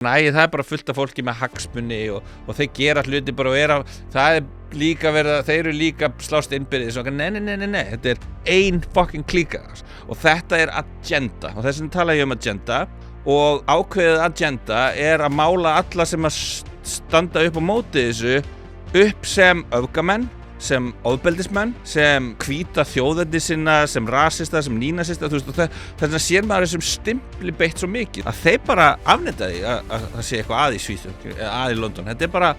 Það bara fullt af fólki með hagsmuni og þeir gera hluti bara og það líka þeir eru líka slást innbyrðis og nei, þetta ein fucking klíka og þetta agenda og þess vegna tala ég agenda og ákveðið agenda að mála alla sem að standa upp á móti þessu upp sem öfgamenn, sem ofbeldismenn, sem hvíta þjóðerni sinna, sem rasista, sem nínasista, þess vegna sér maður þessum stimpli beitt svo mikið að þeir bara afneita því að það sé eitthvað í Svíþjóð, í London. Þetta bara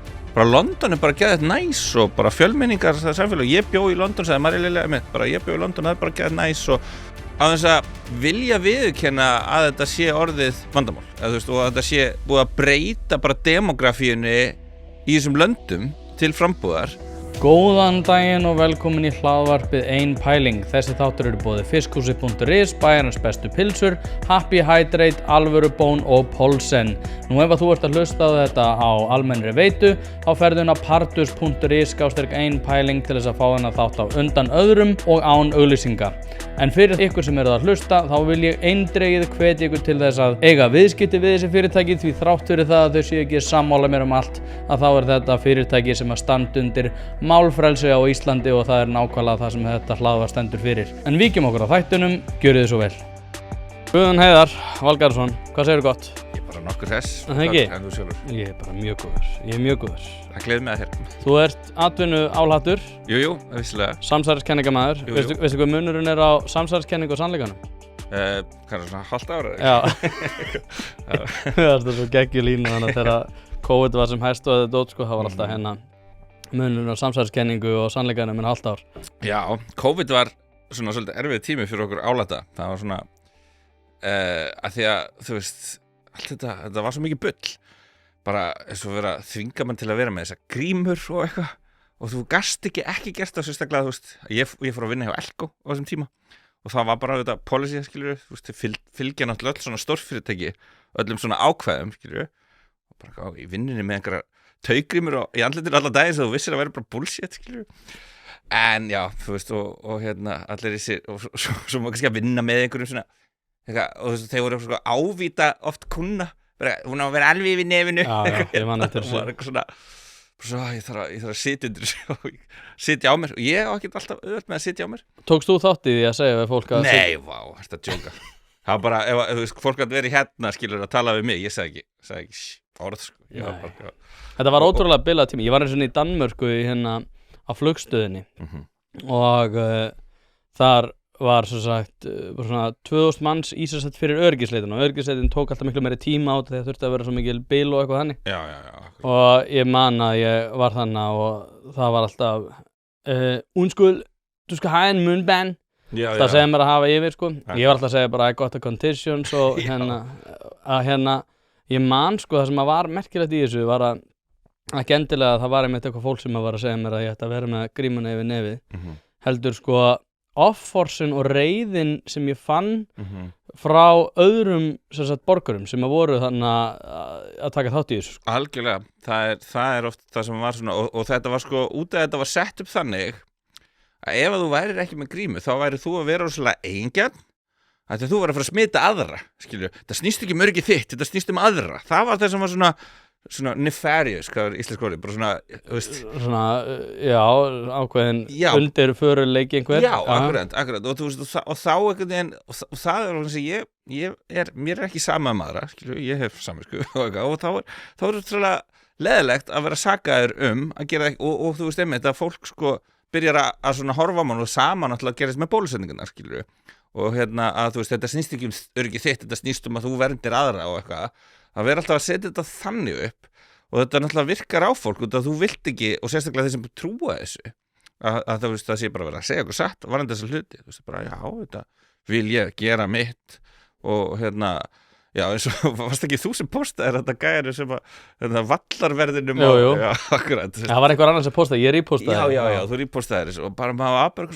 London bara geðið næs og bara fjölmenningar samfélag. Ég bjó í London, sagði Marja Lilja mitt, ég bjó í London, það bara geðið næs og á þess að vilja viðurkenna að þetta sé orðið vandamál, og þetta sé búið að breyta bara demografíunni í þessum löndum til frambúðar. Góðan daginn og velkomin í hlaðvarpið Ein pæling. Þessi þáttur eru boðið fiskhúsi.is, bæjarins bestu pilsur, Happy Hydrate, Alvöru Bón og Polsen. Nú ef þú ert að hlusta á þetta á almennri veitu, þá ferðu inn á partus.is/ein pæling til þess að fá þennan þátt á undan öðrum og án auglýsinga. En fyrir ykkur sem eru að hlusta, þá vil ég eindregið hvetja ykkur til þess að eiga viðskipti við þessi fyrirtæki, því þrátt fyrir það að þau séu ekki sammála mér allt, að þá þetta fyrirtæki sem að standa undir málfrelsi á Íslandi og það nákvæmlega það sem þetta hlaðvarp stendur fyrir. En víkjum okkur á þættunum, gjörið þið svo vel. Guðjón Heiðar Valgarðsson, hvað segirðu gott? Ég bara nokkur hress. En það ekki? En þú sjálfur? Ég bara mjög góður. Það gleður mig að þér. Þú ert atvinnu áhlatur. Jú, vissulega. Samsæriskenningamaður. Veistu hvað munurinn á samsæriskenningu og sannleikanum? Hvað svona hálft ára? Já. Það er svo geggjulínu þannig að þegar COVID var sem hæst og þetta dót það var alltaf munurinn á samsæriskenningu og sannleikanum hálft ár. Já, COVID var svona svolítið erfið tími fyrir okkur álata. Það var svona að því að þú veist allt þetta var svo mikið bull. Bara eins og vera þvinga mann til að vera með þessa grímur og eitthvað og þú gast ekki gert það sérstaklega, þú veist, ég fór að vinna hjá Elko á þessum tíma og það var bara þetta policy, skilur, þú veist, fylgja náttúrulega öll svona stórfyrirtæki öllum svona ákvæðum, skilur og bara í vinnunni með einhverja taugrímur í andlitinu alla dagi svo þú vissir að vera bara bullshit, skilur en já, þú veist, og allir þessi, og svo maður kannski að vinna með einhverjum svona eitthvað, og þú veist, þeir voru svona ávíta oft kunna hún á að vera alveg við nefinu ég man eftir þessu ég þarf að sitja undir þessu sitja á mér og ég á ekki alltaf auðvelt með að sitja á mér. Tókst þú þátt í því að segja við fólk að Nei, vá, þetta er djóka það var bara, ef fólk að vera hérna skilur að tala við mig, ég sagði ekki orð sko. Þetta var ótrúlega bilað tími, ég var eins og í Danmörku á flugstöðinni og þar var svo sagt svona 2000 manns í sér sett fyrir öryggisleitin og öryggisleitin tók alltaf miklu meiri tíma át þegar þurfti að vera svo mikil bil og eitthvað þannig. Já. Og ég man að ég var þannig og það var alltaf undskyld, du skal have en munnband. Það segði mér að hafa yfir sko. Ég var alltaf að segja bara I got a conditions og ég man sko það sem var merkilegt í þessu var að ekki endilega að það var einmitt eitthvað fólk sem var að segja mér að ég ætti að vera með grímuna yfir nefið. Heldur sko offorsin og reiðin sem ég fann frá öðrum borgurum sem voru þannig að taka þátt í þessu sko. Algjörlega, það er oft það sem var svona og þetta var sko út af þetta var sett upp þannig að ef þú værir ekki með grímu þá væri þú að vera rosalega eigingjarn að þú væri að fara að smita aðra skilju, það snýst ekki öryggi þitt, þetta snýst aðra það var það sem var svona nefarious, hvað er íslensk orðið, bara svona, þú veist svona, já, ákveðin undir föruleiki einhver já, akkurat, og þú veist, og þá einhvern veginn, og það er alveg sem mér er ekki sama aðra, skilju, ég hef samvisku og þá er þetta leðilegt að vera sakaður að gera ekki, og þú veist einmitt að fólk sko byrjar að svona horfa á mann og saman að gerist með bólusetningarnar, skilju og að þú veist, þetta snýst ekki öryggi þitt, þetta snýst að þú verndir aðra og eitthvað að vera alltaf að setja þetta þannig upp og þetta náttúrulega virkar á fólk og þú vilt ekki, og sérstaklega þeir sem trúa þessu að það sé bara verið að segja okkur satt varandi þessa hluti, þú veist bara já, þetta vil ég gera mitt og já, eins og varst ekki þú sem postaðir þetta gæri sem að vallarverðinum Jú. Já, akkurat það var einhver annar sem postaði, ég repostaði já, þú repostaðir þessu og bara maður aðbörg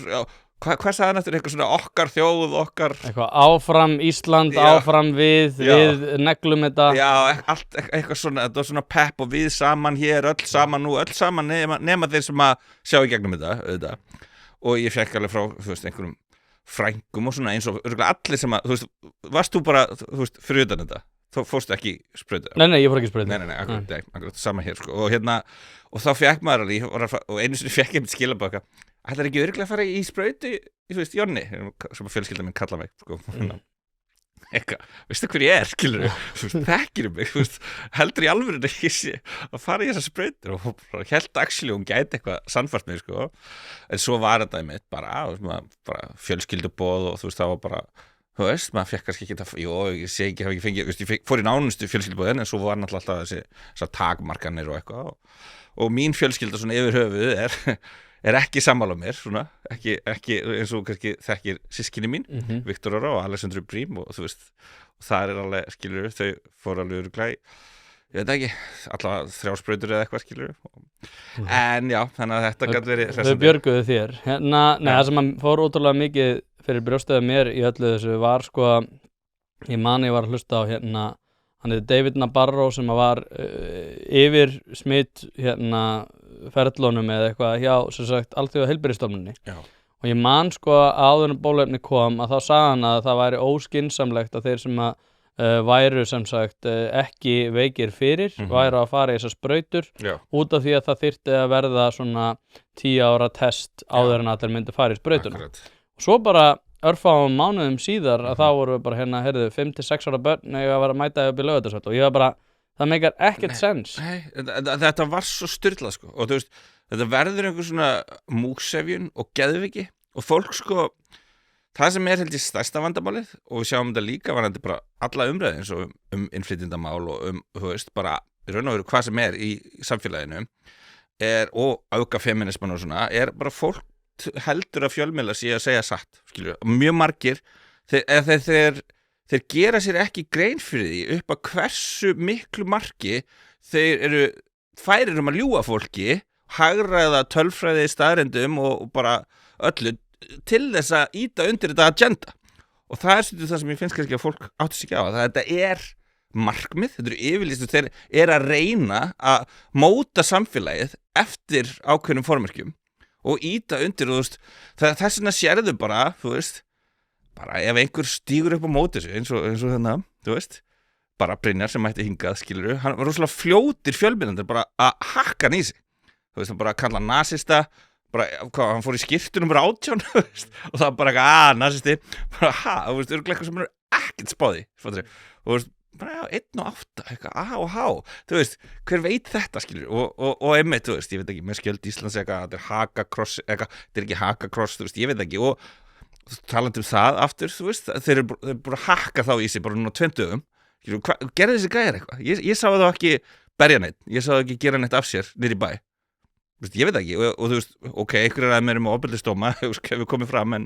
hvað sagði hann eftir eitthvað svona okkar þjóð eitthvað áfram Ísland, áfram við neglum þetta já, allt eitthvað svona, þetta var svona pepp og við saman hér, öll saman nema þeir sem að sjá í gegnum þetta og ég fekk alveg frá, þú veist, einhverjum frængum og svona eins og allir sem að, þú veist, varst þú bara, þú veist, fyrir utan þetta þú fórstu ekki sprautu Nei, ég fór ekki sprautu Nei, akkurat sama hér sko. Og þá fekk maður alveg og einu sinni fekk ég með skilabaka ætlar ekki örugglega að fara í sprautu þú veist, Jonni, sem fjölskylda minn kalla mig sko. Eitthvað, veistu hver ég skilur þekkir mig, heldur í alvörinu að ég sé að fara í þessar sprautur og held actually hún gæti eitthvað sannfært mig sko. En svo var þetta í mitt bara fjölskylduboð og þú veist, það var bara þú veist, maður fekk kannski ekki það ég sé ekki, hafa ekki fengið, ég fór í nánustu fjölskylduboðin en svo var náttúrulega alltaf þessar takmarkanir og eitthvað og mín fjölskylda svona yfir höfuð er ekki sammála mér svona, ekki eins og kannski þekkir systkini mín, Viktor Ára og Alexandru Brím og þú veist, og það alveg skilur þau fór alveg örugglega ég veit ekki, allavega 3 sprautur eða eitthvað skilur en já, þannig að þetta gæti verið þau björguðu þér það sem fór ótrúlega mikið fyrir brjóstaðu mér í öllu þessu var sko ég var að hlusta á hann heitir David Nabarro sem var yfir smitt ferlunum eða eitthvað hjá sem sagt alþjóða heilbrigðisstofnuninni og ég man sko áður en bóluefni kom að þá sagði hann að það væri óskynsamlegt að þeir sem væru sem sagt ekki veikir fyrir væru að fara í þessar sprautur út af því að það þyrfti að verða svona 10 ára test áður en allir myndi fara í sprautuna og svo bara örfáum mánuðum síðar að þá voru bara 5-6 ára börn að vera að mæta upp í Laugardalsvöll og ég var bara, það meikar ekkert sens þetta var svo styrlað sko og þú veist, þetta verður einhver svona múksefjun og geðviki og fólk sko, það sem held ég stærsta vandamálið og við sjáum þetta líka varandi bara alla umræði eins og innflytjendamál og þú veist, bara í raun og veru hvað sem í samfélaginu og auka feminisman og svona, bara fólk heldur að fjölmiðla sé að segja satt skilur, mjög margir þeir gera sér ekki grein fyrir því upp að hversu miklu marki þeir eru færir að ljúga fólki hagræða tölfræði staðrendum og bara öllu til þess að ýta undir þetta agenda og það stundum það sem ég finnst kannski að fólk átti sig ekki á að þetta markmið, þetta yfirlýstu þeir að reyna að móta samfélagið eftir ákveðnum formerkjum og ýta undir og þú veist þess vegna sérðu bara, þú veist bara ef einhver stígur upp á móti þessu eins og þarna, þú veist bara Brynjar sem mætti hingað, skilurðu hann var rosalega fljótir fjölmiðlandir bara að hakka hann í sig, þú veist hann bara að kalla nasista, bara, hann fór í skyrtunum bara 18, þú veist og það var bara nasisti, bara þú veist, örugglega eitthvað sem hann ekkert spáði og þú veist, bara 1 og 8 eitthvað, og há, þú veist hver veit þetta, skilur, og einmitt, þú veist ég veit ekki, með skjöld Íslands eitthvað, þetta hakakross eitthvað, þetta ekki hakakross, þú veist, ég veit ekki og talandi það aftur, þú veist þeir eru bara að hakka þá í sig bara núna 20 dögum, gerði þessi gæjar eitthvað ég sá það ekki berja neitt ég sá það ekki gera neitt af sér niður í bæ þú veist, ég veit ekki, og þú veist ok, einhverjir að mér með ofbeldisdóma hefur komið fram, en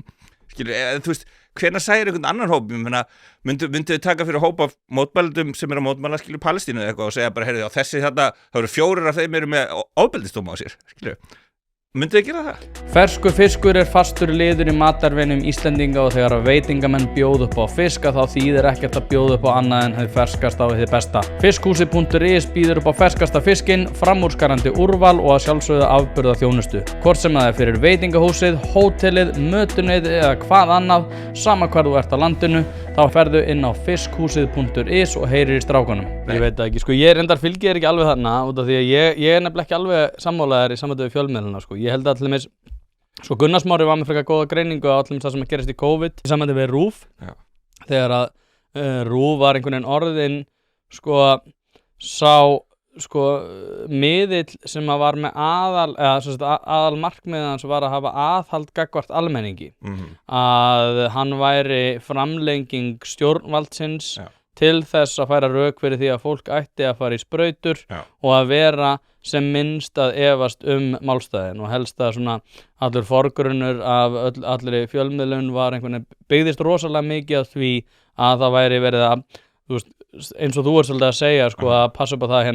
skilur, þú veist hvenær sæir einhvern annan hóp, ég meina myndu þið taka fyrir hóp af mótmælendum sem eru að mótmæla, skilur, Palestínu eða eitthvað og segja bara, heyrðu, á þessi þetta, það eru 4 af þeim eru með ofbeldisdóma á sér, skilur myndu þið gera það? Ferskur fiskur fastur liður í matarvenjum Íslendinga og þegar veitingamenn bjóða upp á fiska þá þýðir ekkert að bjóða upp á annað en hið ferskasta og hið besta. Fiskhúsi.is býður upp á ferskasta fiskinn, framúrskarandi úrval og að sjálfsögðu afburða þjónustu. Hvort sem það fyrir veitingahúsið, hótelið, mötuneyð eða hvað annað, sama hvar þú ert á landinu, þá ferðu inn á fiskhúsið.is og heyrir í strákunum. Ég veit það ekki, sko, ég reyndar fylgir ekki alveg þarna út af því að ég nefnilega ekki alveg sammálaður í sambandi við fjölmiðlana, sko. Ég held að allir sko Gunnar Smári var með frekar góða greiningu á allir það sem að gerist í COVID í sambandi við RÚV þegar að RÚV var einhvern veginn orðin sko miðill sem að var með aðal markmiðan sem var að hafa aðhald gagnvart almenningi að hann væri framlenging stjórnvaldsins til þess að færa rök fyrir því að fólk ætti að fara í sprautur og að vera sem minnst að efast málstæðin og helst að svona allur forgrunnur af allri fjölmiðlun var einhvern veginn byggðist rosalega mikið af því að það væri verið að, þú veist, eins og þú ert svolítið að segja, sko, að passa upp á það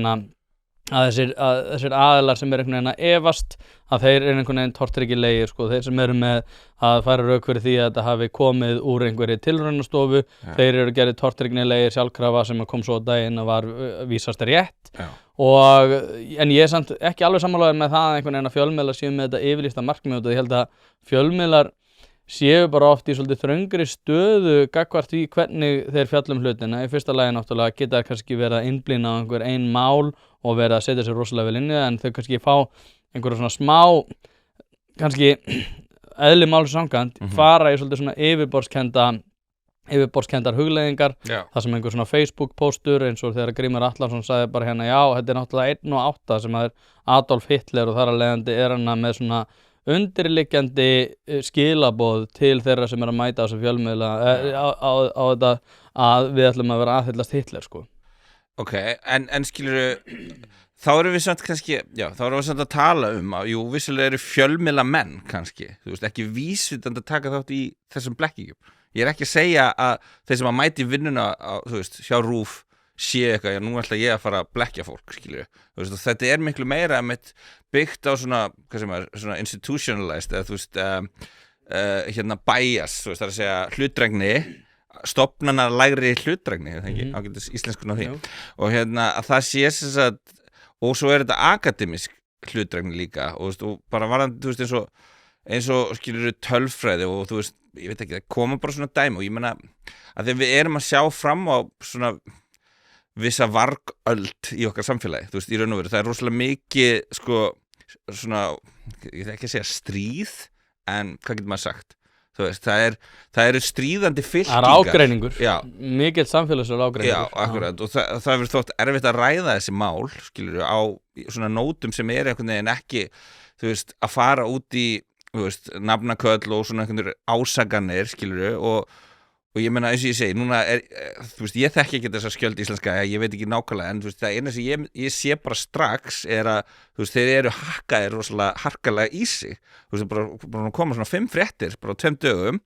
að þessir aðilar sem einhvern veginn að efast að þeir einhvern veginn tortryggilegir, sko, þeir sem eru með að færa rök fyrir því að þetta hafi komið úr einhverju tilraunastofu, þeir eru gerðir tortryggilegir sjálfkrafa sem kom svo á daginn að var vísast rétt en ég er samt ekki alveg sammálaður með það að einhvern veginn að fjölmiðlar séu með þetta yfirlýsta markmið og ég held að fjölmiðlar séu bara oft í svolítið þröngri stöðu gagnvart því hvernig þeir fjallum hlutina. Í fyrsta lagi náttúrulega geta kannski verið að innblýna á einhver ein mál og verið að setja sér rosalega vel inn í það, en þau kannski fá einhverja svona smá, kannski eðli máls samkvæmt, fara í svolítið svona yfirborðskenndar hugleiðingar, það sem einhver svona Facebook póstur eins og þegar Grímur Atlason sagði bara hérna, já, þetta náttúrulega 1 og 8 sem er Adolf Hitler og þar að leiðandi hana með svona undirliggjandi skilaboð til þeirra sem að mæta á þessu fjölmiðla á þetta að við ætlum að vera aðhyllast Hitler, sko. Ok, en skilurðu, þá erum við samt kannski, þá erum við samt að tala að, jú, vissulega eru fjölmiðla menn kannski, þú veist, ekki vísvitandi að taka þátt í þessum blekkingum. Ég er ekki að segja að þeir sem að mæti vinnuna þú veist, hjá RÚV sé eitthvað, nú ætla ég að fara að blekkja fólk, skilju. Þú veist, og þetta er miklu meira byggt á svona, hvað sem svona institutionalized, eða þú veist, bias, þú veist, það er að segja hlutdrægni, stofnanalægri hlutdrægni, það ekki, ágætis íslenskun á því. Og að það sé þess að, og svo er þetta akademisk hlutdrægni líka, og þú veist, og bara varðandi, þú veist, eins og skilur tölfræði og þú veist, ég veit ekki, það koma bara svona dæmi og ég meina að þegar við erum að sjá fram á svona vissa vargöld í okkar samfélagi, þú veist, í raun og veru, það er rosalega mikið, sko, svona, ég veit ekki að segja stríð, en hvað getur maður sagt? Þú veist, það eru stríðandi fylkingar. Það er ágreiningur, mikill samfélagslegur ágreiningur. Já, akkurat, og það hefur þótt erfitt að ræða þessi mál, skilur, á svona nótum sem einhvern veginn ekki, þú veist, að fara út í þú veist, nafnaköll og svona einhvern ásaganir, skilurðu, og ég meina, eins og ég segi, núna þú veist, ég þekki ekki þessa skjöld íslenska, ég veit ekki nákvæmlega, en þú veist, það eina sem ég sé bara strax að, þú veist, þeir eru hakkaðir rosalega harkalega í sig, þú veist, bara koma svona 5 fréttir, bara á 2 dögum,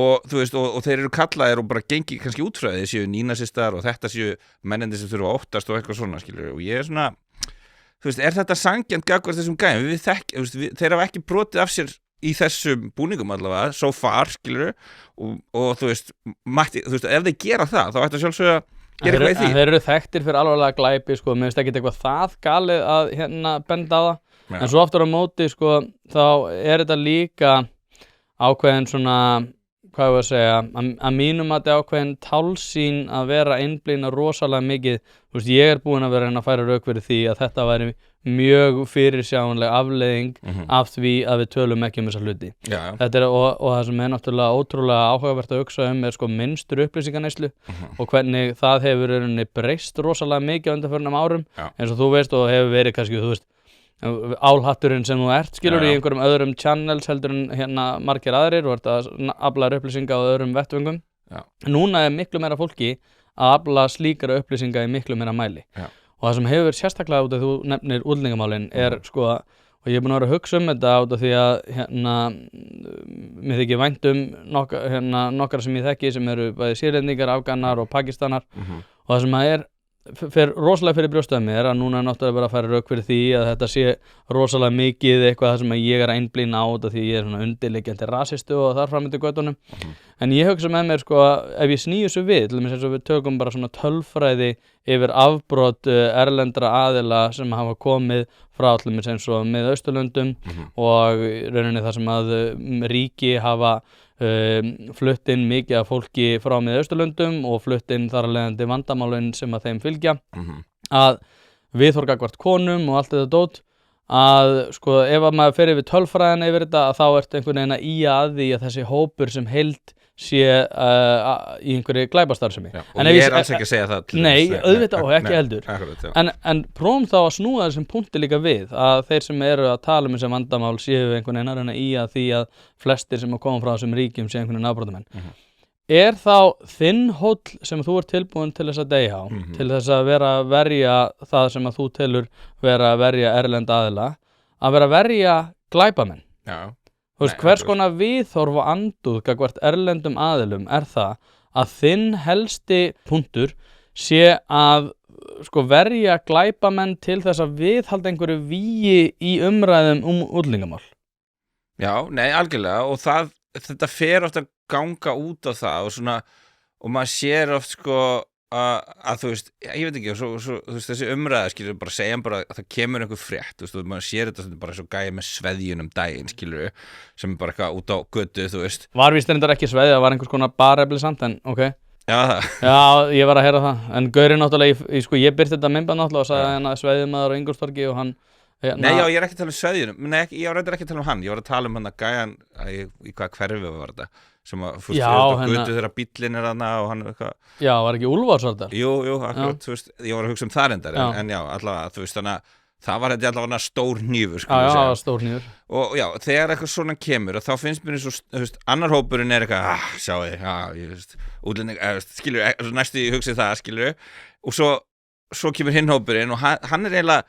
og þú veist, og þeir eru kallaðir og bara gengi kannski útfræðið, séu nínasistar og þetta séu mennindi sem þurfa að óttast og eitthvað svona, skilurðu, og ég er svona þú veist, er þetta sanngjarnt gagnvart þessum gæjum? Þeir hafa ekki brotið af sér í þessum búningum allavega, so far, skilur, og þú veist, ef þeir gera það, þá ætti að sjálfsögja að gera eitthvað í því. Þeir eru þekktir fyrir alvarlega glæpi, sko, mér finnst ekki eitthvað það galið að benda á það, en svo aftur á móti, sko, þá er þetta líka ákveðin svona, hvað ég að segja, að mínum að þetta ákveðin tálsýn að vera innblýna rosalega mikið, þú veist, ég er búinn að vera að færa rök fyrir því að þetta væri mjög fyrirsjáanleg afleiðing af því að við tölum ekki þessa hluti. Þetta og það sem er náttúrulega ótrúlega áhugavert að hugsa er sko minnstur upplýsinganeyslu og hvernig það hefur breyst rosalega mikið á undanförnum árum, eins og þú veist, og hefur verið kannski, þú veist, álhatturinn sem þú ert, skilur, í einhverjum öðrum channels heldur en margir aðrir og ert að afla upplýsinga á öðrum vettvöngum. Núna er miklu meira fólki að afla slíkara upplýsinga í miklu meira mæli. Og það sem hefur verið sérstaklega út af því þú nefnir útlendingamálin er sko, og ég er búin að vera að hugsa þetta út af því að mér þykir vænt nokkra sem ég þekki sem eru bæði sýrlendingar, afganar og pakistanar og það sem er fer rosalega fyrir brjóstaði mér að núna er náttúrulega bara að færa rauk fyrir því að þetta sé rosalega mikið eitthvað það sem ég er að einblína á þetta því ég er svona undirliggjandi rasistu og þar fram eftir göttunum en ég hugsa með mér sko ef ég sný þessu við til dæmis eins og við tökum bara svona tölfræði yfir afbrot erlendra aðila sem hafa komið frá allir eins og Mið-Austurlöndum og rauninni þar sem að ríki hafa flutt inn mikið af fólki frá Mið-Austurlöndum og flutt inn þar að leiðandi vandamálin sem að þeim fylgja að viðhorf gagnvart konum og allt þetta dót að sko ef að maður fer yfir tölfræðina yfir þetta að þá ertu einhvern veginn að ía að því að þessi hópur sem heild sé í einhverju glæpastarfsemi og ég er alls ekki að segja það nei, auðvitað og ekki heldur en prófum þá að snúa þessum punkti líka við að þeir sem eru að tala um þessi vandamál séu einhvern veginn að reyna í að því að flestir sem að koma frá þessum ríkjum séu einhvern veginn afbrotamenn er þá þinn hóll sem þú ert tilbúin til þess að deyja á til þess að vera að verja það sem að þú telur vera að verja erlenda aðila að vera að verja glæpamenn Þú veist, hvers konar viðhorf og andúð gagnvart erlendum aðilum er það að þinn helsti punktur sé að sko verja glæpamenn til þess að viðhalda einhverju vígi í umræðum útlendingamál? Já, nei, algjörlega og þetta fer oft að ganga út á það og svona og maður sér oft sko að þú veist, ég veit ekki svo, þú veist, þessi umræða, skilur, bara segja bara að það kemur einhver frétt, þú veist, og maður sér þetta bara svo gæði með sveðjunum daginn, skilur, sem er bara eitthvað út á götu, þú veist. Var víst reyndar ekki sveðið, það var einhvers konar barefli samt, en ok. Já, það. Já, ég var að heyra það, en Gauri náttúrulega, sko, ég byrti þetta myndband náttúrulega og sagði hann að sveðið maður á Ingólfstorgi og hann... Nei, já, ég er ekki að tala um sveðjunum, nei, ég var reyndar ekki að tala um hann, ég var að tala um hann að gæjan, í hvað hverfi var þetta, sem að fúst fyrir þetta götu þegar bíllinn er hana og hann eitthvað. Já, var ekki Úlfarsardal? Jú, akkurat, þú veist, ég var að hugsa um það reyndar, en já, allavega, þú veist, þannig að það var þetta allavega stór hnífur, sko. Já, það var stór hnífur. Og já, þegar eitthvað svona kemur, og þá finnst mér eins og, þú veist, annar hópurinn er eitthvað, sjáu þið, ég veist, útlending, skilur, næstu ég hugsið það, skilur, og svo kemur hinn hópurinn og hann er eiginlega,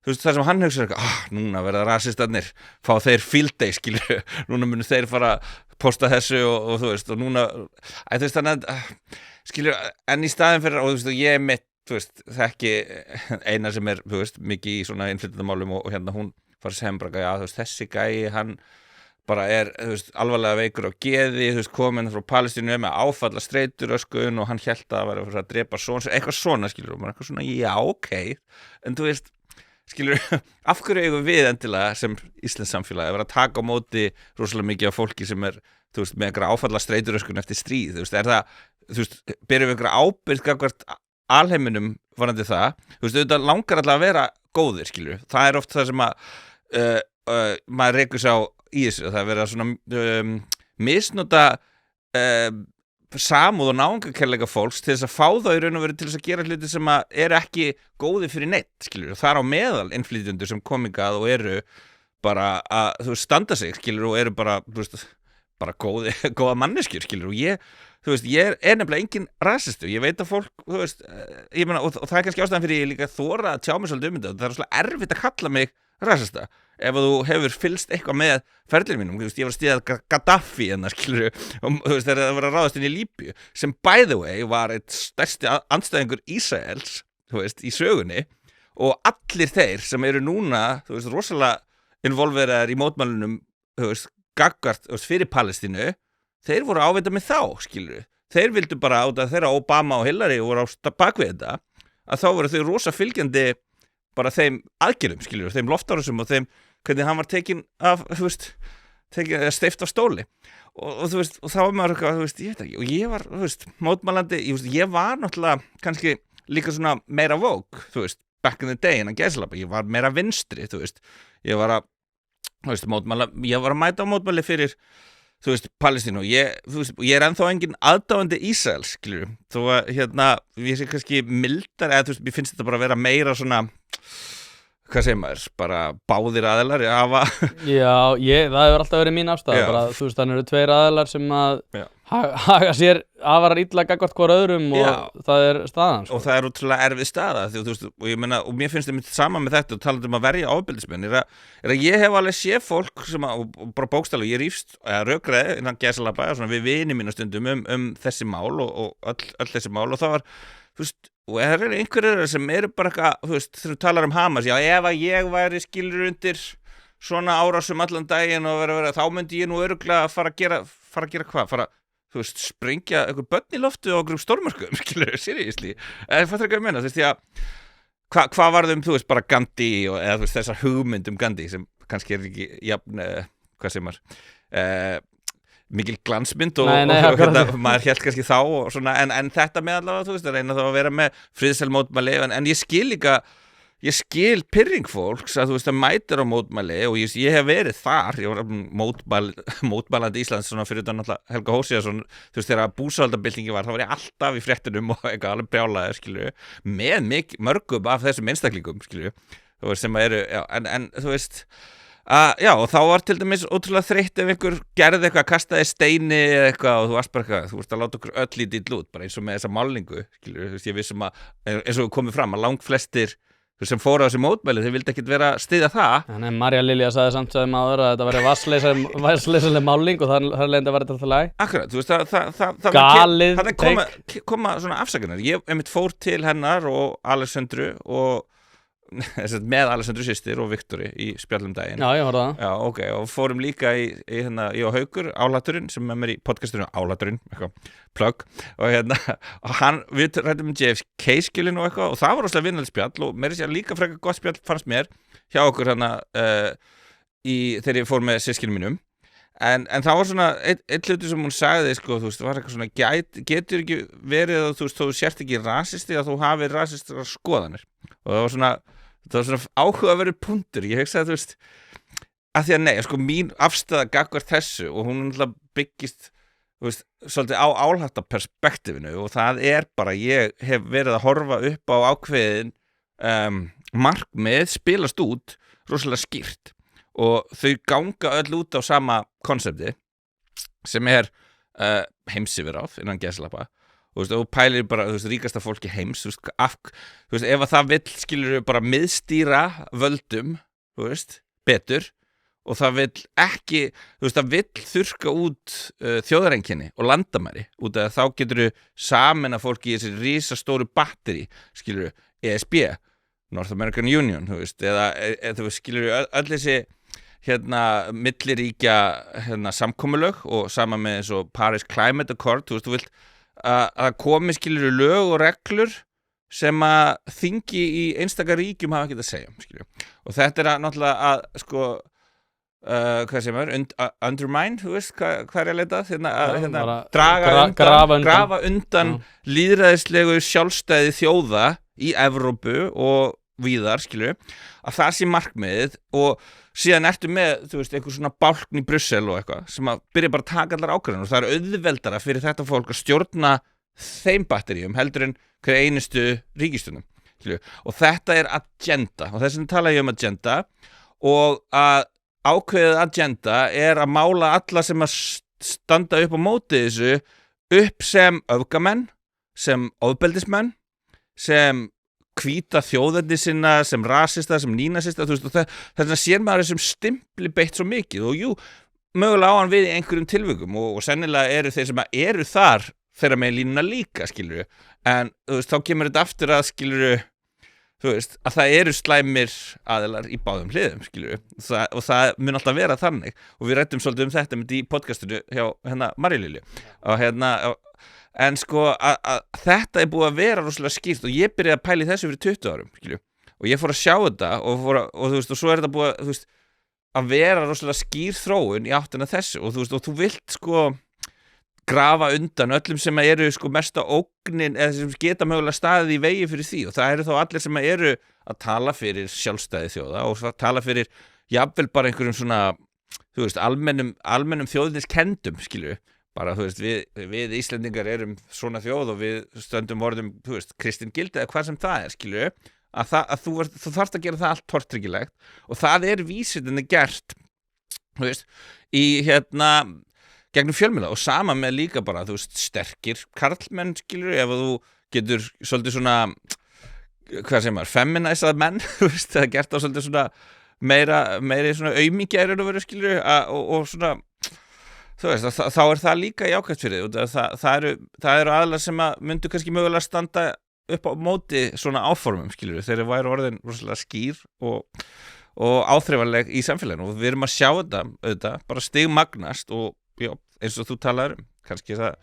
þú veist, það sem hann hugsa eitthvað, núna verða rasistarnir, fá þeir field day, skilur, núna munu þeir fara að posta þessu og þú veist, og núna, þú veist, þannig að, skilur, en í staðin fyrir, og þú veist, og ég er mitt, þú veist, þekki eina sem er, þú veist, mikið í svona innflytjandamálum og hérna hún var að segja bara, já, þú veist, þessi gæi, hann bara er, þú veist, alvarlega veikur á geði, þú veist, komin frá Palestínu með áfalla streituröskun og hann hélt að vera að drepa svona, eitthvað svona, skilur, og maður eitthvað svona, já, ok, en þú veist, skilur, af hverju eigum við endilega sem íslenskt samfélag að vera að taka á móti rosalega mikið af fólki sem er, þú veist, með einhverja áfalla streituröskun eftir stríð, þú veist, er það, þú veist, berum við einhverja ábyrgð gagnvart alheiminum varandi það, þú veist, auðvitað langar alltaf að vera góðir, skilur, það er oft það sem að maður reykur sér á í þessu, það er verið að svona misnota samúð og náungakærleika fólks til þess að fá þá í raun og veru til þess að gera hluti sem að eru ekki góði fyrir neitt, skilur, og það er á meðal innflytjendur sem komingað og eru bara að, þú veist, standa sig, skilur, og eru bara, þú veist, bara góða manneskjur, skilur, og ég er nefnilega engin rasistu, ég veit að fólk, þú veist, ég meina, og það er kannski ástæðan fyrir ég líka þora að tjá mig svolítið þetta, það er svolítið erfitt að kalla mig rasista, ef þú hefur fylgst eitthvað með ferlinu mínum, þú veist, ég var að stíða Gaddafi en það, skilur, og þú veist, þegar það var að ráðast inn í Líbíu, sem by the way var eitt stærsti andstæðingur Ísraels, þú veist, í sögunni, og allir þeir sem eru núna, þú veist, rosalega involveraðir í mótmælunum, þú veist, gagnvart, þú veist, fyrir Palestínu, þeir voru ávita með þá, skilur, þeir vildu bara át að þeirra Obama og Hillary voru á bakvið þetta, að þá voru þau rosa fylgjandi bara þeim aðgerðum, skilur, þeim loftárásum og þeim, hvernig hann var tekinn af, þú veist, steypt af stóli og þú veist, og þá var maður eitthvað, þú veist, ég veit ekki, og ég var, þú veist, mótmælandi, ég var náttúrulega kannski líka svona meira woke, þú veist, back in the day innan gæsalappa, ég var meira vinstri, þú veist, ég var að, þú veist, ég var að mæta á mótmæli fyrir, þú veist, Palestínu og þú veist, ég er ennþá engin aðdáandi Ísraels, skilur, þó að, hérna, ég sé kannski mildar, eða, þú veist, mér finnst þetta bara að vera meira svona, hvað segir maður, bara báðir aðilar, Já, það hefur alltaf verið mín afstæða, bara, þú veist, þannig eru tveir aðilar sem að haga sér aðvarar illa gagnvart hvor öðrum og það er staðan, sko. Og það er útrúlega erfið staða, því, þú veist, og ég meina, og mér finnst það mitt sama með þetta og talað um að verja ofbeldismenn, er að ég hef alveg séð fólk sem að, og bara bókstaflega, ég rýfst, rökræði innan gæsalappa, svona við vini mína stundum þessi mál og öll þessi mál og það var, þú veist, og það eru einhverjir sem eru bara eitthvað, þú veist, þegar þú talar um Hamas, já, ef að ég væri skilur undir svona árásum allan daginn og þá myndi ég nú örugglega fara að gera hvað, þú veist, sprengja einhver börn í loftu og okkur stórmörkum, skilur, seriously, fattar ekki að menna, þú veist, því að hvað varðum, þú veist, bara Gandhi eða þú veist, þessar hugmynd Gandhi sem kannski er ekki jafn, hvað sem mikil glansmynd og maður hélt kannski þá og svona, en þetta með allavega, þú veist, að reyna þá að vera með friðsæl mótmæli, en ég skil líka, ég skil pirring fólks að þú veist að mætir á mótmæli og ég hef verið þar, ég var mótmælandi Íslands svona fyrir utan náttúrulega Helga Hósíðarsson, þú veist þegar búsáhaldabyltingi var, þá var ég alltaf í fréttunum og eitthvað alveg brjálaður, skilju, með mörgum af þessum einstaklingum, skilju, þú veist sem að eru, já, en þú veist, já, og þá var til dæmis ótrúlega þreytt ef einhver gerði eitthvað, kastaði steini eða eitthvað og þú varst bara eitthvað, þú veist að láta okkur öll í dill út, bara eins og með þessa málningu, skilju, þú veist, ég vissum að, eins og komið fram, að langflestir sem fóru á þessi mótmæli, þeir vildi ekkit vera að styðja það. Þannig Marja Lilja sagði samt sem áður að þetta væri vatnsleysanleg málning og þar leiðandi var þetta alltaf læg. Akkurat, þú veist, það koma svona afsakanar. Ég einmitt fór til hennar og Alessandru og með Alessandru systir og Viktori í spjallum daginn. Já, ég var það. Já, ok, og fórum líka í hérna, ég og Haukur, Álaturinn, sem er mér í podcasturinn Álaturinn, plug, og við rættum JFK skilin og eitthvað, og það var rosalega vinalegt spjall og meira sér líka frekar gott spjall fannst mér hjá okkur þegar ég fór með systkinum mínum. En það var svona einn hluti sem hún sagði, sko, þú veist, var eitthvað svona getur ekki verið að þú veist, þú sért ekki rasisti að þú hafi rasistar skoðanir og það var svona áhugaverður punktur, ég hugsaði, þú veist, að því að nei, sko, mín afstæða gagnvart þessu og hún náttúrulega byggist, þú veist, svolítið á álhattaperspektífinu og það er bara, ég hef verið að horfa upp á ákveðin markmið spilast út rosalega skýrt og þau ganga öll út á sama konsepti sem er heimsyfirráð innan geðslappa og þú pælir bara, þú veist, ríkasta fólki heims, þú veist, ef að það vill skilur bara miðstýra völdum, þú veist, betur og það vill ekki, þú veist, það vill þurrka út þjóðareinkenni og landamæri út af þá getur þú sameina fólki í þessi risastóru batteri, skilur ESB, North American Union, þú veist, eða þú veist, skilur öll þessi milliríkja samkomulög og sama með eins og Paris Climate Accord, þú veist, þú vilt að komi skilur lög og reglur sem að þingi í einstaka ríkjum hafa ekki að segja, skilur. Og þetta er náttúrulega að, sko, hvað sem undermine, þú veist, hvað er að leita? Grafa undan lýðræðislegu sjálfstæði þjóða í Evrópu og víðar, skilur, að það sé markmiðið og síðan ertu með, þú veist, einhver svona bálkn í Brussel og eitthvað sem að byrja bara að taka allar ákvarðanir og það er auðveldara fyrir þetta fólk að stjórna þeim batteríum heldur en hver einustu ríkisstjórnum, og þetta er agenda og þess vegna tala ég um agenda og að ákveðið agenda er að mála alla sem að standa upp á móti þessu upp sem öfgamenn, sem ofbeldismenn, sem hvíta þjóðerni sinna, sem rasista, sem nínasista, þú veist, og þess að sér maður þessum stimpli beitt svo mikið og jú, mögulega á hann við í einhverjum tilvikum og sennilega eru þeir sem eru þar þeirra með línuna líka, skilur en þú veist, þá kemur þetta aftur að, skilur þú veist, að það eru slæmir aðilar í báðum hliðum, skilur og það mun alltaf vera þannig og við ræddum svolítið þetta með í podcastinu hjá Maríu-Lilju og en sko að þetta er búið að vera rosalega skýrt og ég byrjaði að pæla í þessu fyrir 20 árum, skilju, og ég fór að sjá þetta og þú veist, og svo er þetta búið þú veist, að vera rosalega skýr þróun í áttina þessu og þú veist, og þú vilt sko grafa undan öllum sem eru sko mesta ógnin eða sem geta mögulega staðið í vegi fyrir því og það eru þá allir sem eru að tala fyrir sjálfstæði þjóða og það tala fyrir jafnvel bara einhverjum svona, þú veist, almennum þjóðniskendum, skilju, bara, þú veist, við Íslendingar erum svona þjóð og við stöndum orðum, þú veist, kristin gildi eða hvað sem það er, skilju, að þú þarft að gera það allt tortryggilegt og það er vísindinni gert, þú veist, í gegnum fjölmiðla og sama með líka bara, þú veist, sterkir karlmenn, skilju, ef þú getur svolítið svona, hvað sem feminæsað menn, þú veist, það er gert á svolítið svona meiri svona aumingjæri og verið, skilju, og svona þú veist, þá er það líka jákvæmt fyrir þig það eru aðlar sem að myndu kannski mögulega standa upp á móti svona áformum, skilur við, þeir væru orðin rosalega skýr og áþreifanleg í samfélaginu og við erum að sjá þetta bara stigmagnast og já, eins og þú talaður kannski það.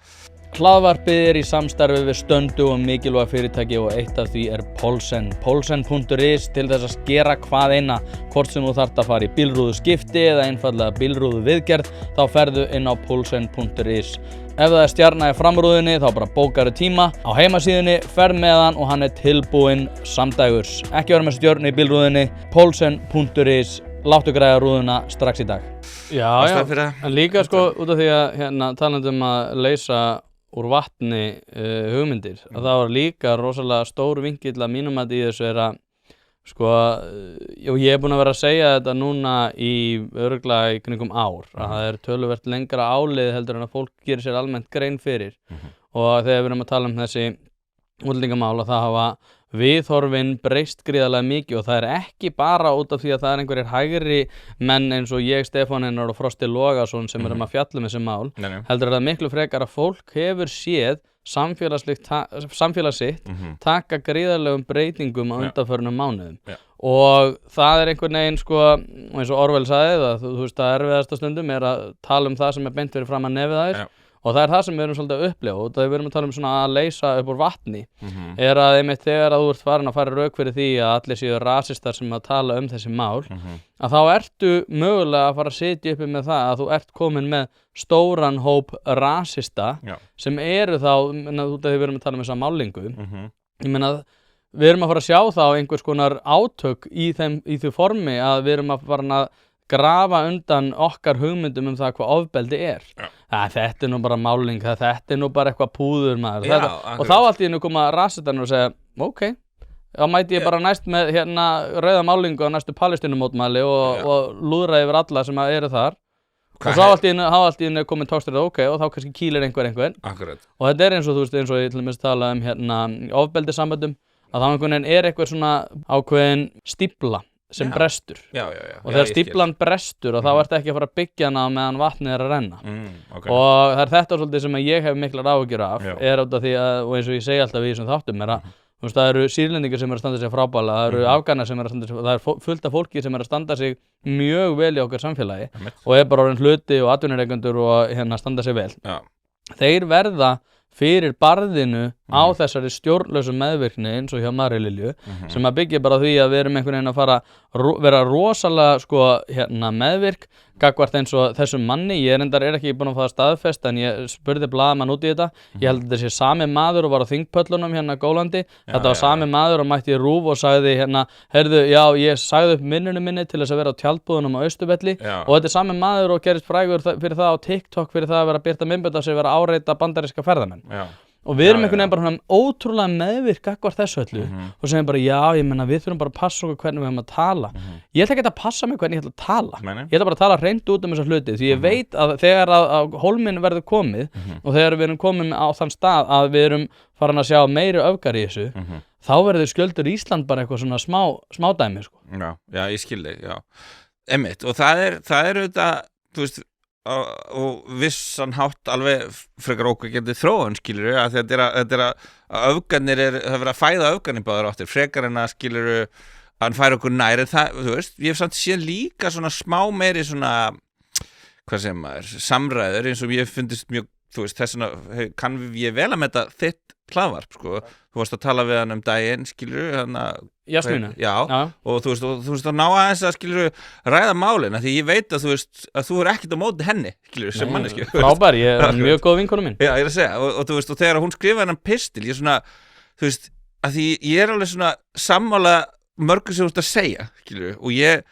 Hlaðvarpið er í samstarfi við Stöndu og mikilvæg fyrirtæki og eitt af því er Polsen. Polsen.is til þess að skera hvað eina, hvort sem þú þarft að fara í bílrúðu skipti eða einfallega bílrúðu viðgerð, þá ferðu inn á Polsen.is. Ef það er stjarna í framrúðunni þá bara bókaru tíma á heimasíðunni, ferð með hann og hann er tilbúinn samdægurs. Ekki vera með stjörnu í bílrúðunni, Polsen.is, láttu græða rúðuna strax í dag. Já, en líka sko út af því að talandi um að leysa úr vatni hugmyndir að það var líka rosalega stór vinkill að mínum að í þessu er að sko, ég er búinn að vera að segja þetta núna í örugglega í kringum ár að það er töluvert lengra áleið heldur en að fólk gerir sér almennt grein fyrir og þegar við erum að tala um þessi útlendingamál að það hafa viðhorfin breyst gríðarlega mikið og það er ekki bara út af því að það er einhverjir hægri menn eins og ég, Stefán Einar og Frosti Logason sem erum að fjalla með þessi mál heldur það miklu frekar að fólk hefur séð samfélag sitt taka gríðarlegum breytingum á undanförnum mánuðum og það einhvern veginn sko, eins og Orwell sagði það, þú veist að erfiðasta stundum að tala það sem beint fyrir fram að nefið þær og það það sem við erum svolítið að upplifa og það við erum að tala svona að leysa upp úr vatni að einmitt þegar að þú ert farin að fara rök fyrir því að allir séu rasistar sem að tala þessi mál að þá ertu mögulega að fara að sitja uppi með það að þú ert komin með stóran hóp rasista sem eru þá, út af því við erum að tala þessa málingu ég meina við erum að fara að sjá þá einhvers konar átök í því formi að við erum að fara að grafa undan okkar hugmyndum það hvað ofbeldi þetta nú bara máling, þetta nú bara eitthvað púður maður og þá allt í einu koma rasistarnir og segja ok, þá mæti ég bara næst með hérna rauða málingu á næstu Palestínumótmæli og lúðra yfir alla sem eru þar og þá allt í einu komin tókstrið ok og þá kannski kýlir einhver og þetta eins og þú veist eins og ég til dæmis tala hérna ofbeldissamböndum að þá einhvern veginn eitthvað svona ákveðin stífla sem brestur og þegar stíflan brestur og þá ertu ekki að fara að byggja hana meðan vatnið að renna og það þetta svolítið sem ég hef miklar áhyggjur af út af því að, og eins og ég segi alltaf í þessum þáttum að það eru Sýrlendingar sem að standa sig frábælega, það eru Afganar sem að standa sig, það er fullt af fólki sem að standa sig mjög vel í okkar samfélagi og bara orðin hluti og atvinnurekendur og hérna standa sig vel þeir verða fyrir barðinu á þessari stjórnlausu meðvirkni eins og hjá Mari Lilju sem að byggja bara því að við erum einhvern veginn að fara vera rosalega sko hérna meðvirk gagnvart eins og þessum manni ég er ekki búin að fá það staðfest en ég spurði blaðamann út í þetta ég held að þessi sami maður og var á þingpöllunum hérna Gólandi þetta var sami maður og mætti í RÚV og sagði hérna heyrðu já ég sagði upp minninu minni til þess að vera á tjaldbúðunum á Austurvelli og þetta er sami maður og gerist frægur fyrir það á TikTok fyrir það að vera að birta myndbönd af sig vera áreita bandaríska ferðamenn og við erum einhvern veginn bara ótrúlega meðvirk gagnvart þessu öllu og segjum bara já, ég menna við þurfum bara að passa okkur hvernig við höfum að tala ég ætla ekki að passa mig hvernig ég ætla að tala ég ætla bara að tala hreint út þessa hluti því ég veit að þegar að hólminn verður komið og þegar við erum komin á þann stað að við erum farin að sjá meiri öfgar í þessu þá verður skjöldur Ísland bara eitthvað svona smá dæmi sko. Já, ég skil þig, já einmitt, og það er auðvitað, þú veist og vissan hátt alveg frekar ókvækjandi þróun skilur að þetta er að öfganir það verið að fæða öfganir báðar áttir frekar en að skilur að hann fær okkur nær en það, þú veist, ég hef samt séð líka svona smá meiri svona hvað sem maður, samræður eins og ég fundist mjög, þú veist, þess vegna kann ég vel að metta þitt hlaðvarp sko, þú varst að tala við hann daginn skilur, hann að Jasmínu og þú veist að ná aðeins að skilur ræða málin því ég veit að þú veist að þú er ekkert á móti henni skilur sem manneskju frábær, ég er mjög góð vinkonu mín já, ég er að segja og þú veist og þegar hún skrifaði hennan pistil ég er svona, þú veist að því ég er alveg svona sammála mörgur sem þú veist að segja skilur og ég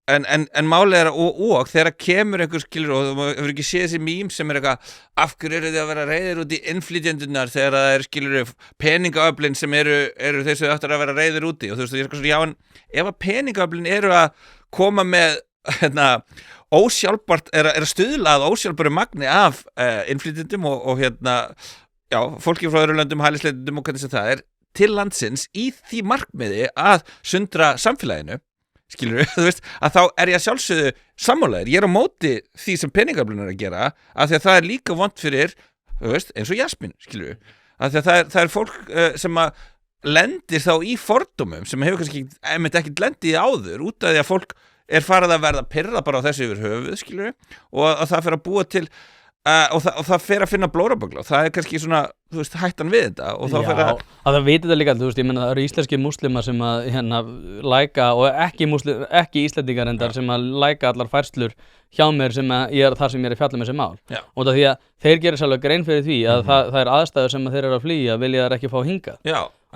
en málið er og þegar kemur einhver skilur og þú hefur ekki séð þessi mím sem eitthvað af hverju eru þið að vera reiðir út í innflytjendunar þegar það er skilur peningaöflin sem eru þessu áttur að vera reiðir úti og þú veist ég er eitthvað svona já en ef að peningaöflin eru að koma með ósjálfbært er að stuðla að ósjálfbæru magni af innflytjendum og já fólki frá öðrum löndum hælisleitendum og hvernig sem það er til landsins í því markmiði að sundra samfélaginu skilur þú veist, að þá er ég að sjálfsögðu sammálaður, ég er á móti því sem peningaflun er að gera, af því að það er líka vont fyrir, þú veist, eins og Jasmín skilur, af því að það er fólk sem að lendir þá í fordómum sem hefur kannski ekki lendið í áður, út af því að fólk er farið að verða pirra bara á þessu yfir höfuð skilur, og að það fer að búa til og það fer að finna blórabögla og það er kannski svona, þú veist, hættan við þetta og þá fer að það veit þetta líka, þú veist, ég menna það eru íslenski múslimar sem að læka og ekki íslendingar endar sem að læka allar færslur hjá mér sem að þar sem ég er að fjalla með þessi mál og það því að þeir gerir sérlega grein fyrir því að það er aðstæður sem að þeir eru að flýja vilja þær ekki fá hingað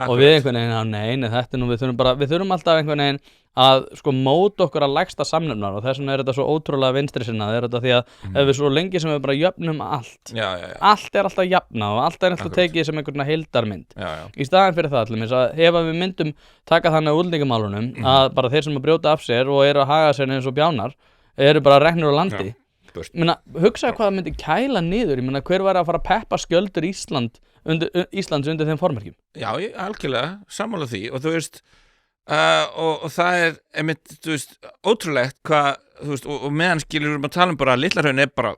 og við einhvern veginn, nei, þetta nú við þurfum alltaf einhvern veginn að sko móta okkur að lægsta samnefnar og þess vegna er þetta svo ótrúlega vinstri sinnað er þetta því að ef við svo lengi sem við bara jöfnum allt allt er alltaf jafnað og allt er alltaf tekið sem einhverna heildarmynd í staðan fyrir það allir að ef við myndum taka þannig útlendingamálunum að bara þeir sem að brjóta af sér og eru að haga sér eins og bjánar eru bara reknur á landi hugsaðu hvað það myndi kæla niður ég meina hver væri að fara að peppa skjöldur Íslands undir þeim formerkjum Já, algjörlega, sammála því og þú veist og það er einmitt, þú veist, ótrúlegt hvað, þú veist, og meðan skilur við að tala bara að Litla-Hraun er bara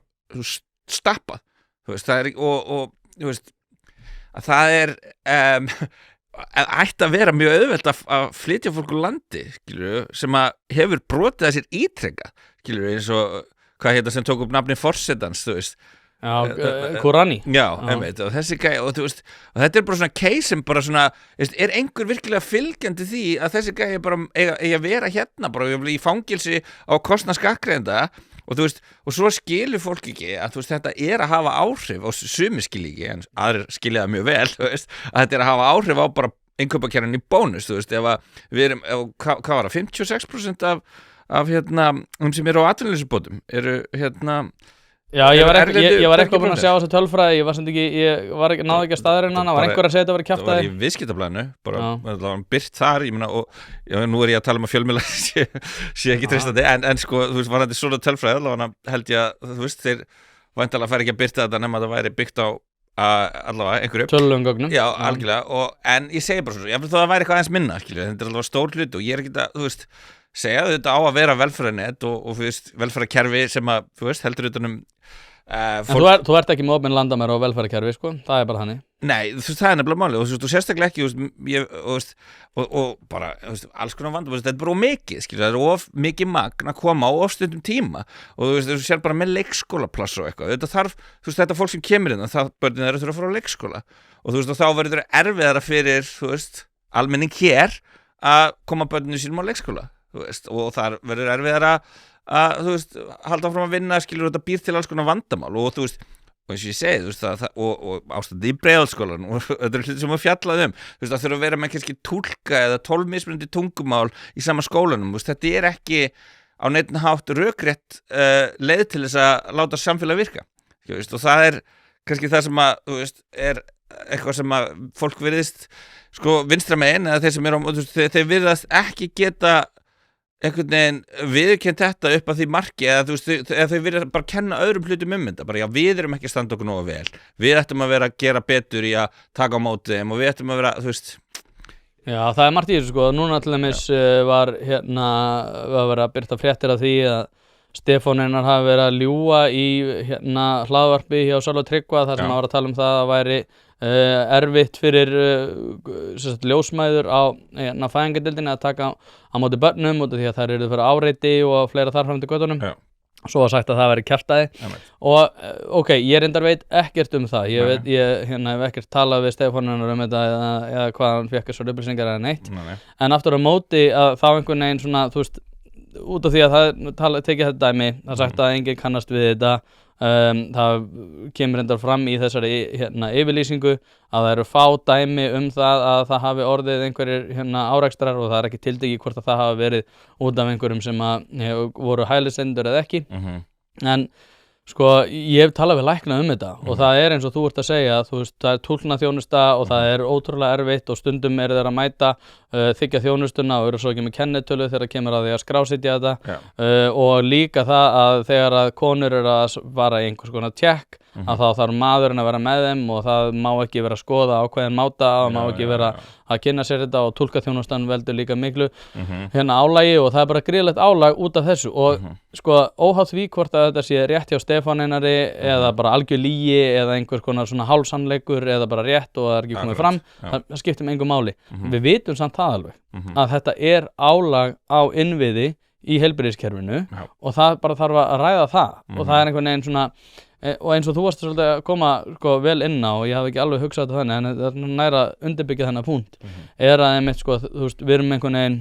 stappað, þú veist, það er og þú veist, að það er ætti að vera mjög auðvelt að flytja fólk úr landi, skilur, sem að hefur brotið að sér ítrekka, skilur, eins og hvað heita sem tók upp nafni forsetans, þú veist. Kurani. Já, einmitt, og þessi gæi, og þú veist, og þetta er bara svona case sem bara svona, er einhver virkilega fylgjandi því að þessi gæi bara eiga að vera hérna, bara í fangilsi á kostnað skattgreiðenda, og þú veist, og svo skilur fólk ekki að þú veist, þetta að hafa áhrif, og sumir skilja ekki, en aðrir skilja það mjög vel, þú veist, að þetta að hafa áhrif á bara innkaupakerfinu í bónus, þú veist, ef að við erum, hvað var það, 56% af sem eru á atvinnuleysisbótum, eru Já, ég var eitthvað búinn að sjá þessa tölfræði, náði ekki að staðurinn hana, var einhver að segja þetta að vera kjaftaði. Það var í viðskiptablaðinu, það var byrt þar, ég meina, og nú er ég að tala um að fjölmiðlar sé ekki treystandi, en sko, þú veist, var þetta svona tölfræði, allavega held ég að, þú veist, þeir væntanlega færi ekki að byrta þetta nema að það væri byggt á allavega einhverju. Tölulegum gögnum. Já, algjörlega, en ég segi bara svona, ég finnst það væri eitthvað aðeins minna, skilju, þetta allavega stór hluti og ég ekki að, þú veist, segja þetta á að vera velferðarnet og þú veist, velferðarkerfi sem að, þú veist, heldur utan þú ert ekki með opinn landamæri og velferðarkerfi, sko, það er bara þannig. Nei, þú veist, það er nefnilega málið og þú veist, og sérstaklega ekki, þú veist, og bara, þú veist, alls konar vandamál, þetta er bara mikið, skilja, það er of mikið magn að koma á of stundum tíma og þú veist, þú sér bara með leikskólaplass og eitthvað, þetta þarf, þú veist, þetta fólk sem kemur inn, það börnin þeirra þurfa að fara á leikskóla og þú veist, og þá verður erfiðara fyrir, þú veist, almenning hér að koma börninu sínum á leikskóla, þú veist, og þar verður erfiðara að, þú veist, halda áfram að vinna, skilur, þetta býr til alls konar vandamál og þú veist, og eins og ég segi, þú veist, og ástandi í Breiðholtsskólann og þetta er hluti sem við fjallaði þú veist, það þurfa að vera með kannski túlka eða 12 mismunandi tungumál í sama skólanum, þú veist, þetta er ekki á neitt hátt rökrétt leið til þess að láta samfélag virka, þú veist, og það er kannski það sem að, þú veist, er eitthvað sem að fólk virðist, sko, vinstra megin eða þeir sem eru á, þú veist, þeir virðast ekki geta einhvern veginn viðurkennt þetta upp að því marki eða þú veist, eða þau vilja bara kenna öðrum hlutum þetta, bara já, við erum ekki að standa okkur nógu vel, við ættum að vera að gera betur í að taka á móti þeim og við ættum að vera, þú veist. Já, það er margt í þessu, sko, núna til dæmis var verið að byrta fréttir af því að Stefán Einar hafi verið að ljúga í hlaðvarpi hjá Sölva Tryggva þar sem hann var að tala um það að væri erfitt fyrir ljósmæður á fæðingardeildinni að taka á móti börnum út af því að þær eru fyrir áreiti og fleira þar fram til göttunum. Svo var sagt að það væri kjaftaði og ok, ég reyndar veit ekkert um það, ég hef ekkert talað við Stefán Einar um þetta eða hvað hann fékk þessar upplýsingar eða neitt. En aftur á móti að þá einhvern veginn svona, þú veist, út af því að það tekið þetta dæmi, það sagt að enginn kannast við þetta, það kemur reyndar fram í þessari yfirlýsingu að það eru fá dæmi um það að það hafi orðið einhverjir árekstrar og það er ekki tiltekið hvort að það hafi verið út af einhverjum sem að voru hælisleitendur eða ekki, en sko, ég hef talað við lækna um þetta og það er eins og þú ert að segja, þú veist, það er túlknaþjónusta og það er ótrúlega erfitt og stundum eru þeir að mæta þykja þjónustuna og eru svo ekki með kennitölu þegar kemur að því að skrásetja þetta og líka það að þegar að konur eru að vara í einhvers konar tjekk að þá þarf maðurinn að vera með þeim og það má ekki vera að skoða ákveðin máta og má ekki vera að kynna sér þetta og túlkaþjónustan veldur líka miklu álægi og það er bara gríðlegt álag út af þessu og sko óháð því hvort að þetta sé rétt hjá Stefán Einari eða bara algjör lygi eða einhvers konar svona hálfsannleikur eða bara rétt og það er ekki komið fram, það skiptir engu máli. Við vitum samt það alveg að þetta er álag á innviði í heilbrigðiskerfinu og það bara þarf að ræða það og það er einhvern veginn svona og eins og þú varst svolítið að koma sko vel inn á og ég hafði ekki alveg hugsað þetta þannig en það er næra undirbyggja þennan punkt er að einmitt sko, þú veist, við erum einhvern veginn,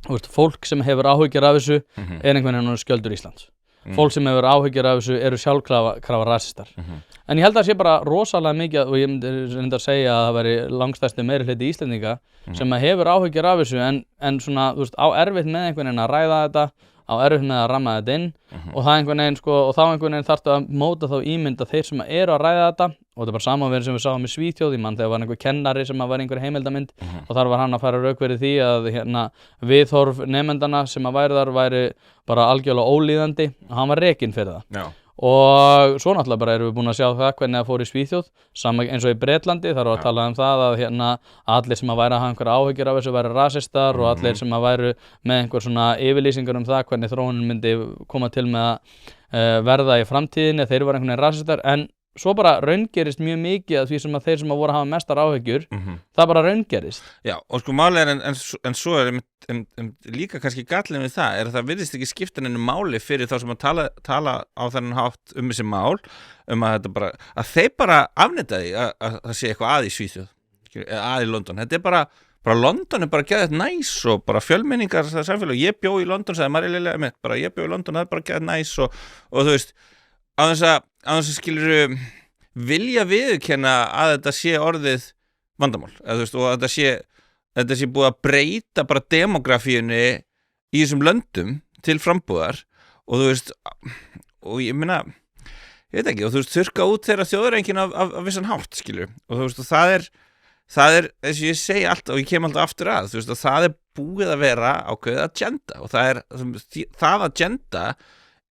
þú veist, fólk sem hefur áhyggjur af þessu er einhvern veginn skjöldur Íslands. Fólk sem hefur áhyggjur af þessu eru sjálfkrafa rasistar. En ég held að það sé bara rosalega mikið og ég myndi reynda að segja að það væri langstærsti meirihluti Íslendinga sem hefur áhyggjur af þessu en svona, þú veist, á erfitt með einhvern veginn að ræða þetta, á erfitt með að ramma þetta inn og það einhvern veginn sko, og þá einhvern veginn þarftu að móta þá ímynd að þeir sem eru að ræða þetta og þetta er bara samanverið sem við sáum í Svíþjóð þegar var einhver kennari sem var einhver heimildamynd og þar var hann að færa rök fyrir því að viðhorf nemendana sem að væri þar væri bara algjörlega ólíðandi og hann var rekinn fyrir það. Og svo náttúrulega bara erum við búin að sjá það hvernig það fór í Svíþjóð sama eins og í Bretlandi, þar var að tala um það að allir sem að væri að hafa einhver áhyggjur af þessu væri rasistar og allir sem að væri með einhver svona yfirlýsingar um það hvernig þróunin myndi koma til með að verða í framtíðinni, þeir var einhvern veginn rasistar en svo bara raungerist mjög mikið af því sem að þeir sem að voru að hafa mestar áhyggjur það bara raungerist. Já, og sko málið en svo líka kannski gallin við það að það virðist ekki skipta neinu máli fyrir þá sem að tala á þennan hátt þessi mál, að þetta bara að þeir bara afneita því að það sé eitthvað að í Svíþjóð, að í London. Þetta bara London bara geðið næs og bara fjölmenningar samfélag. Ég bjó í London, sagði Marja Lilja mitt, bara ég bjó í London, það bara geðið næs og þú veist, á þess að skilur vilja viðurkenna að þetta sé orðið vandamál, þú veist, og að þetta sé búið að breyta bara demografíunni í þessum löndum til frambúðar og þú veist, og ég meina, ég veit ekki, og þú veist, þurrka út þeirra þjóðarengin af vissan hátt, skilur, og þú veist, og það er, eins og ég segi alltaf, og ég kem alltaf aftur að, þú veist, og það er búið að vera ákveðið agenda og það agenda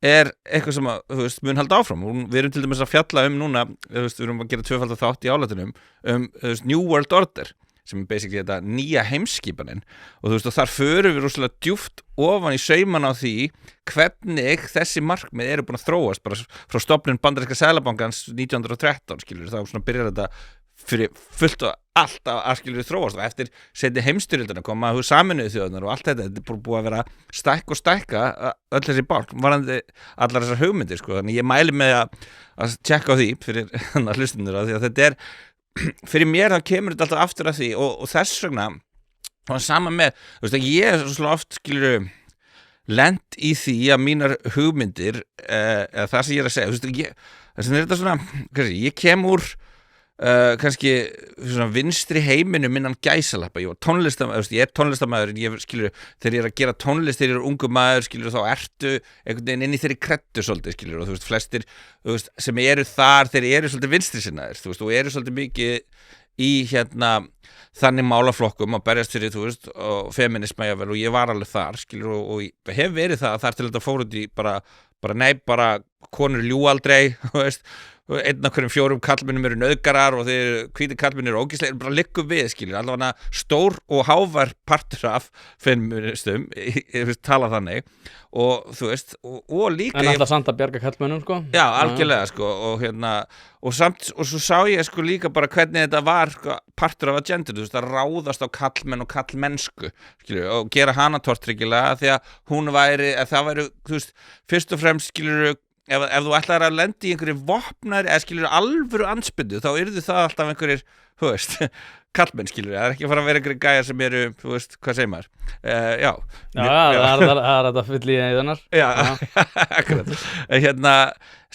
eitthvað sem að, þú veist, mun halda áfram. Við erum til dæmis að fjalla núna, þú veist, við erum að gera 2-falda þátt í álætunum þú veist, New World Order, sem basically þetta nýja heimskipanin og þú veist, og þar förum við rosalega djúpt ofan í sauman á því hvernig þessi markmið eru búin að þróast bara frá stofnun bandaríska seðlabankans 1913, skilur, þá svona byrjar þetta fyrir fullt og allt að skilur þróast og eftir seinni heimsstyrjöldina koma Sameinuðu þjóðirnar og allt þetta er búið að vera stækka öll þessi bálk varðandi allar þessar hugmyndir, sko. Þannig ég mæli með að tjekka á því fyrir hlustundur því að þetta fyrir mér þá kemur þetta alltaf aftur að því og þess vegna og sama með, þú veist, að ég svo oft skilur lent í því að mínar hugmyndir eða það sem ég að segja, þú veist, þess vegna þetta svona, ég kem úr kannski svona vinstri heiminum innan gæsalappa. Ég var tónlistarmaður, ég tónlistarmaður en skilur, þegar ég að gera tónlist þegar ég ungu maður, skilur, þá ertu einhvern veginn inn í þeirri kreddu svolítið, skilur, og þú veist, flestir, þú veist, sem eru þar, þeir eru svolítið vinstri sinnaðir, þú veist, og eru svolítið mikið í þannig málaflokkum að berjast fyrir, þú veist, og feminisma jável, og ég var alveg þar, skilur, og ég hef verið það þar til þetta fór út í bara konur ljú aldrei, þú veist, einn af hverjum 4 kallmennum eru nauðgarar og þeir hvítir kallmennir eru ógeðslegir, bara liggum við, skilur, allavega stór og hávær partur af feministum, tala þannig og þú veist, og líka en alltaf samt að bjarga kallmennum, sko. Já, algjörlega, sko, og samt, og svo sá ég, sko, líka bara hvernig þetta var, sko, partur af agendu, þú veist, að ráðast á kallmenn og kallmennsku, skilur, og gera hana tortryggilega því að hún væri, að það væri, þú veist, fyrst og fremst, skilur, ef þú ætlar að lenda í einhverju vopnar eða skilur alvöru andspyndu þá yrðu það alltaf einhverjir, þú veist, kallmenn, skilur, það ekki að fara að vera einhverjir gæjar sem eru, þú veist, hvað segir maður? Já, það er þetta fyll í eðunar. Já, akkurat.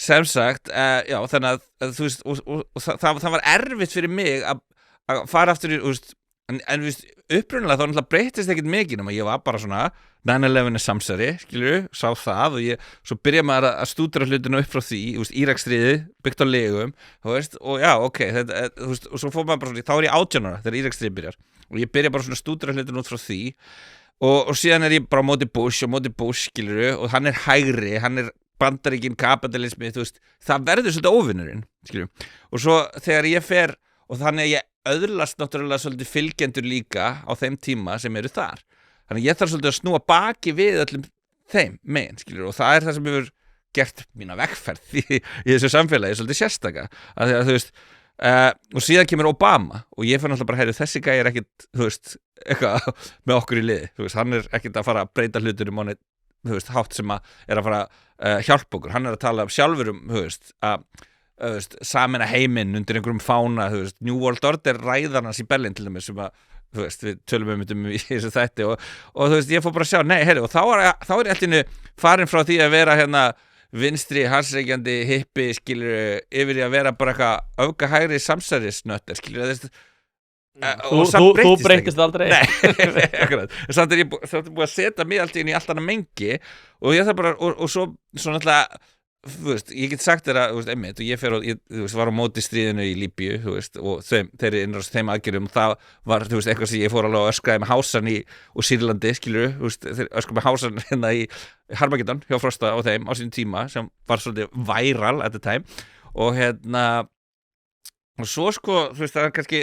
Sem sagt, já, þannig að þú veist, og það var erfitt fyrir mig að fara aftur í, þú veist, en þú veist, upprunalega þá náttúrulega breytist ekkert mikið nema ég var bara svona 9/11 samsari, skilur, sá það og svo byrja maður að stúdera hlutinu upp frá því, þú veist, Íraksstríði byggt á legum, þú veist, og já, ok þú veist, og svo fór maður bara svona, þá er ég 18 ára þegar Íraksstríði byrjar og ég byrja bara svona að stúdera hlutinu út frá því og síðan er ég bara á móti Bush, skilur, og hann er hægri, hann er Bandaríkin kapitalismi, þú veist, það verður svolítið óvinnurinn, skilur, og svo þegar ég fer og þannig ég öðlast náttúrulega svolítið fylgjendur líka á þeim tíma sem eru þar. Þannig ég þarf svolítið að snúa baki við öllum þeim megin, skilur, og það er það sem hefur gert mína vegferð í þessu samfélagi svolítið sérstaka. Að þú veist, og síðan kemur Obama og ég fann alltaf bara, þessi gæi er ekkit, þú veist, eitthvað með okkur í liði, þú veist, hann er ekkit að fara að breyta hlutunum á neitt, þú veist, hátt sem að er að fara að hjálpa okkur. Hann er að tala sjálfur þú veist, sameina heiminn undir einhverjum fána, þú veist, New World Order ræðarnas í Berlín til dæmis sem að, þú veist, við tölum í þessu þætti og þú veist, ég fór bara að sjá, nei, og þá er ég alltaf farin frá því að vera vinstri, hansreikjandi, hippi, skilur, yfir í að vera bara eitthvað öfgahægri samsærisnötter, skilur, þú breytist aldrei. Nei, akkurat, samt er ég búið að setja mig alltaf inn í allt annað mengi og ég það bara, og svo náttúrulega, þú veist, ég get sagt þér að, þú veist, einmitt, og ég var á móti stríðinu í Líbíu, þú veist, og þeirri innrást þeim aðgerðum, það var, þú veist, eitthvað sem ég fór alveg að öskraði með hásan úr Sýrlandi, skilur, þú veist, þeir öskraði með hásan í Harmageddon hjá Frosta og þeim á sínum tíma, sem var svolítið viral at the time, og og svo, sko, þú veist, það er kannski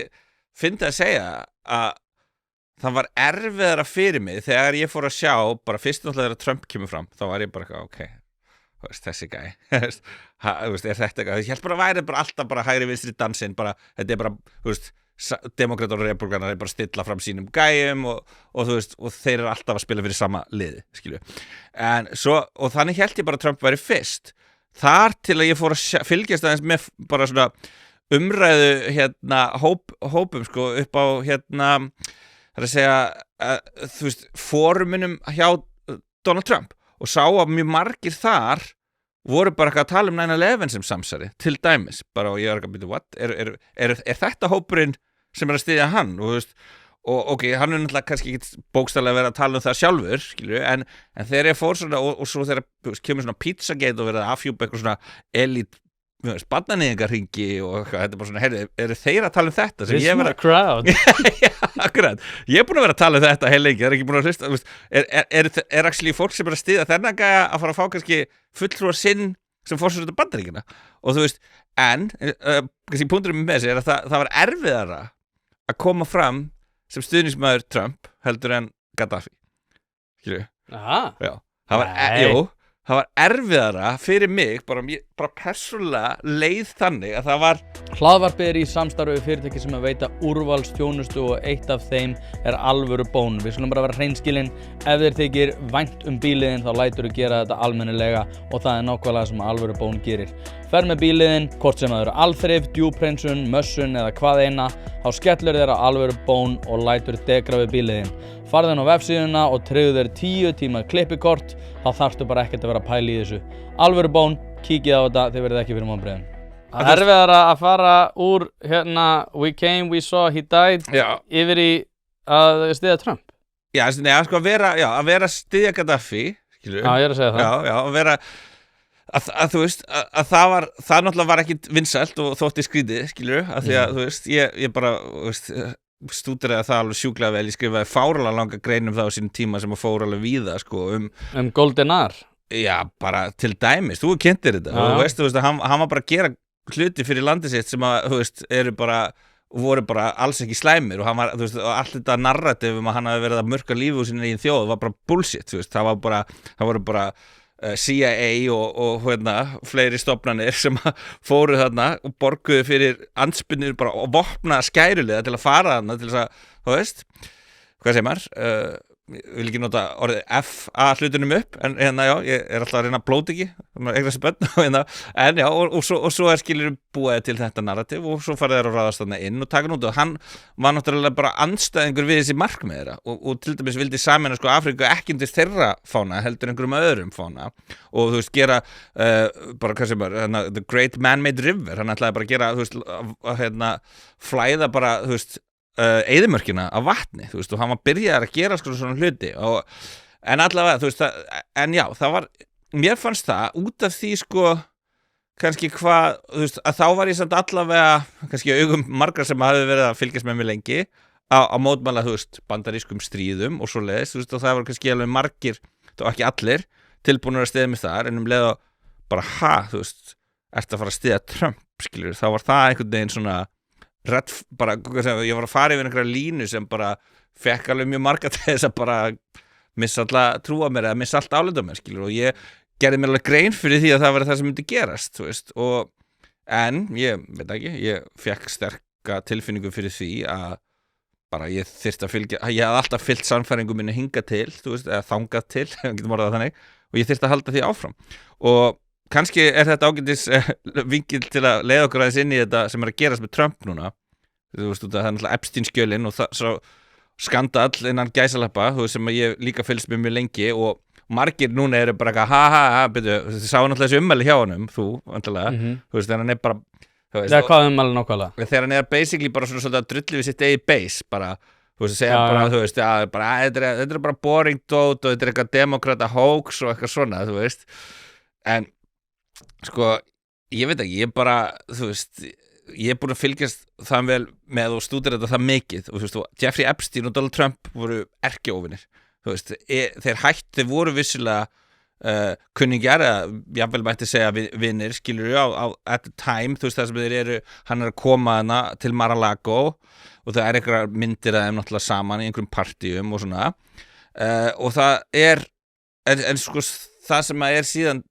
fyndið að segja að það var erfiðara fyrir mig þegar ég fór að sjá, bara fyrst náttúrulega þegar Trump kemur fram, þá var ég bara, ok, þessi gæi er þetta eitthvað, ég held bara að væri bara alltaf bara hægri vinstri dansinn, bara, þetta bara demokratar og republikanar er bara að stilla fram sínum gæjum og þeir eru alltaf að spila fyrir sama liði, skilju en svo, og þannig held ég bara að Trump væri fyrst, þar til að ég fór að fylgjast aðeins með bara svona umræðu hópum sko upp á það er að segja fóruminum hjá Donald Trump og sá að mjög margir þar voru bara eitthvað að tala um 9/11 sem samsari, til dæmis, bara og ég ekki að byrja, what? Er þetta hópurinn sem að styðja hann, og ok, hann náttúrulega kannski ekki bókstaflega verið að tala um það sjálfur, skilju, en þegar ég fór svona, og svo þegar kemur svona Pizzagate og verið að afhjúpa eitthvað svona elít barnanýðingarhringi og eitthvað, þetta er bara svona, heyrðu, eru þeir að tala um þetta? This is my crowd. Já, akkurat, ég er búin að vera að tala um þetta heil lengi, ekki búin að hlusta, er actually fólk sem er að styðja þennan gæja að fara að fá kannski fulltrúar sinn sem forseta Bandaríkjanna, og en kannski punkturinn með þessi er að það var erfiðara að koma fram sem stuðningsmaður Trump heldur en Gaddafi, skilju. Aha. Já, það var erfiðara fyrir mig, bara persónulega leið þannig að það var Hlaðvarpið er í samstarfi við fyrirtæki sem að veita úrvalsþjónustu og eitt af þeim er Alvöru Bón. Við skulum bara vera hreinskilin, ef þér þykir vænt bíliðin þá lætur þú gera þetta almennilega og það er nákvæmlega sem Alvöru Bón gerir. Ferð með bíliðin, hvort sem það eru alþrif, djúphreinsun, mössun eða hvað eina, þá skellur þér á Alvöru Bón og lætur degra við bíliðin. Farðu inn á vefsíðuna og tryggðu þér 10 tíma klippikort, þá þarftu bara ekkert að vera að pæla í þessu. Alvöru Bón, kíkið á þetta, þið verðið ekki fyrir vonbrigðum. Það er erfiðara að fara úr we came, we saw, he died yfir í að styðja Trump. Já, sko að vera styðja Gaddafi, skilur. Já, ég er að segja það. Já, að vera að þú veist, að það náttúrulega var ekkit vinsælt og þótti skrítið, skilur, að því að þú veist, ég bara, þú veist, stúderaði það alveg sjúklega vel, ég skrifaði fáralega langa grein það á sínum tíma sem að fór alveg víða, sko, Goldenar. Já, bara til dæmis, þú kynntir þetta og þú veist, hann var bara að gera hluti fyrir landið sitt sem að, þú veist, voru bara alls ekki slæmir og hann var, þú veist, og allt þetta narrativ að hann hafi verið að murka lífið úr sinni eigin þjóð var bara bullshit, þú veist, það voru bara CIA og fleiri stofnanir sem fóru þarna og borguðu fyrir andspinnir bara og vopna skæruliða til að fara þarna til þess að, þú veist, hvað segir maður, ég vil ekki nota orðið F-A hlutunum upp, en já, ég er alltaf að reyna að blóta ekki, eitthvað sem bönn, en já, og svo skilur búið til þetta narrativ og svo farið þær að ráðast þarna inn og taka nút og hann var náttúrulega bara andstæðingur við þessi markmið þeirra og til dæmis vildi sameina sko Afríku ekki undir þeirra fána heldur einhverjum öðrum fána og þú veist gera bara hvað sem the Great Man-Made River, hann ætlaði bara að gera, þú veist, flæða bara, þú veist, eyðimörkina af vatni, þú veist, og hann var byrjaðar að gera svona hluti en allavega, þú veist, en já, það var mér fannst það, út af því sko, kannski hvað þú veist, að þá var ég samt allavega kannski augum margar sem hafði verið að fylgjast með mig lengi, á mótmæla þú veist, bandarískum stríðum og svoleiðis þú veist, og það var kannski alveg margir þó ekki allir, tilbúnir að styðja mig þar en leið að bara, þú veist ertu að fara að styðja Trump, skilur þá var það einhvern veginn svona bara, ég var að fara yfir einhverja línu sem bara fekk alveg mjög marga til þess að bara missa alla trúa mér eða missa allt álita mér, skilur, og ég gerði mér alveg grein fyrir því að það var það sem myndi gerast, þú veist, en ég veit ekki, ég fekk sterka tilfinningu fyrir því að bara ég þyrfti að fylgja, ég hafði alltaf fylgt sannfæringu minni hingað til, þú veist, eða þangað til, getum orðað þannig, og ég þyrfti að halda því áfram og kannski er þetta ágætis vinkil til að leiða okkur aðeins inn í þetta sem er að gerast með Trump núna þú veist, það er náttúrulega Epstein-skjölin og svo skandall innan gæsalappa þú veist, sem ég líka fylgst með mjög lengi og margir núna eru bara byrju, þið sáu náttúrulega þessi ummæli hjá honum þú, vantilega, þú veist, þegar hann er bara hvað ummæli nákvæmlega? Þegar hann er basically bara svona að drulli við sitt eigi base bara, þú veist, segja bara, þú veist, þetta er bara boring dót og þetta er eitthvað demokrata hoax og eitthvað svona, þú veist en sko, ég veit ekki, ég bara, þú veist, ég er búin að fylgjast það vel með og stúdera þetta það mikið og þú veist, og Jeffrey Epstein og Donald Trump voru erkióvinir, þú veist, þeir voru vissilega kunningjar, eða jafnvel mætti segja vinir, skilur at the time, þú veist, það sem þeir eru, hann er að koma hana til Mar-a-Lago og það er einhverjar myndir að þeim náttúrulega saman í einhverjum partíum og svona og það er en sko það sem að síðan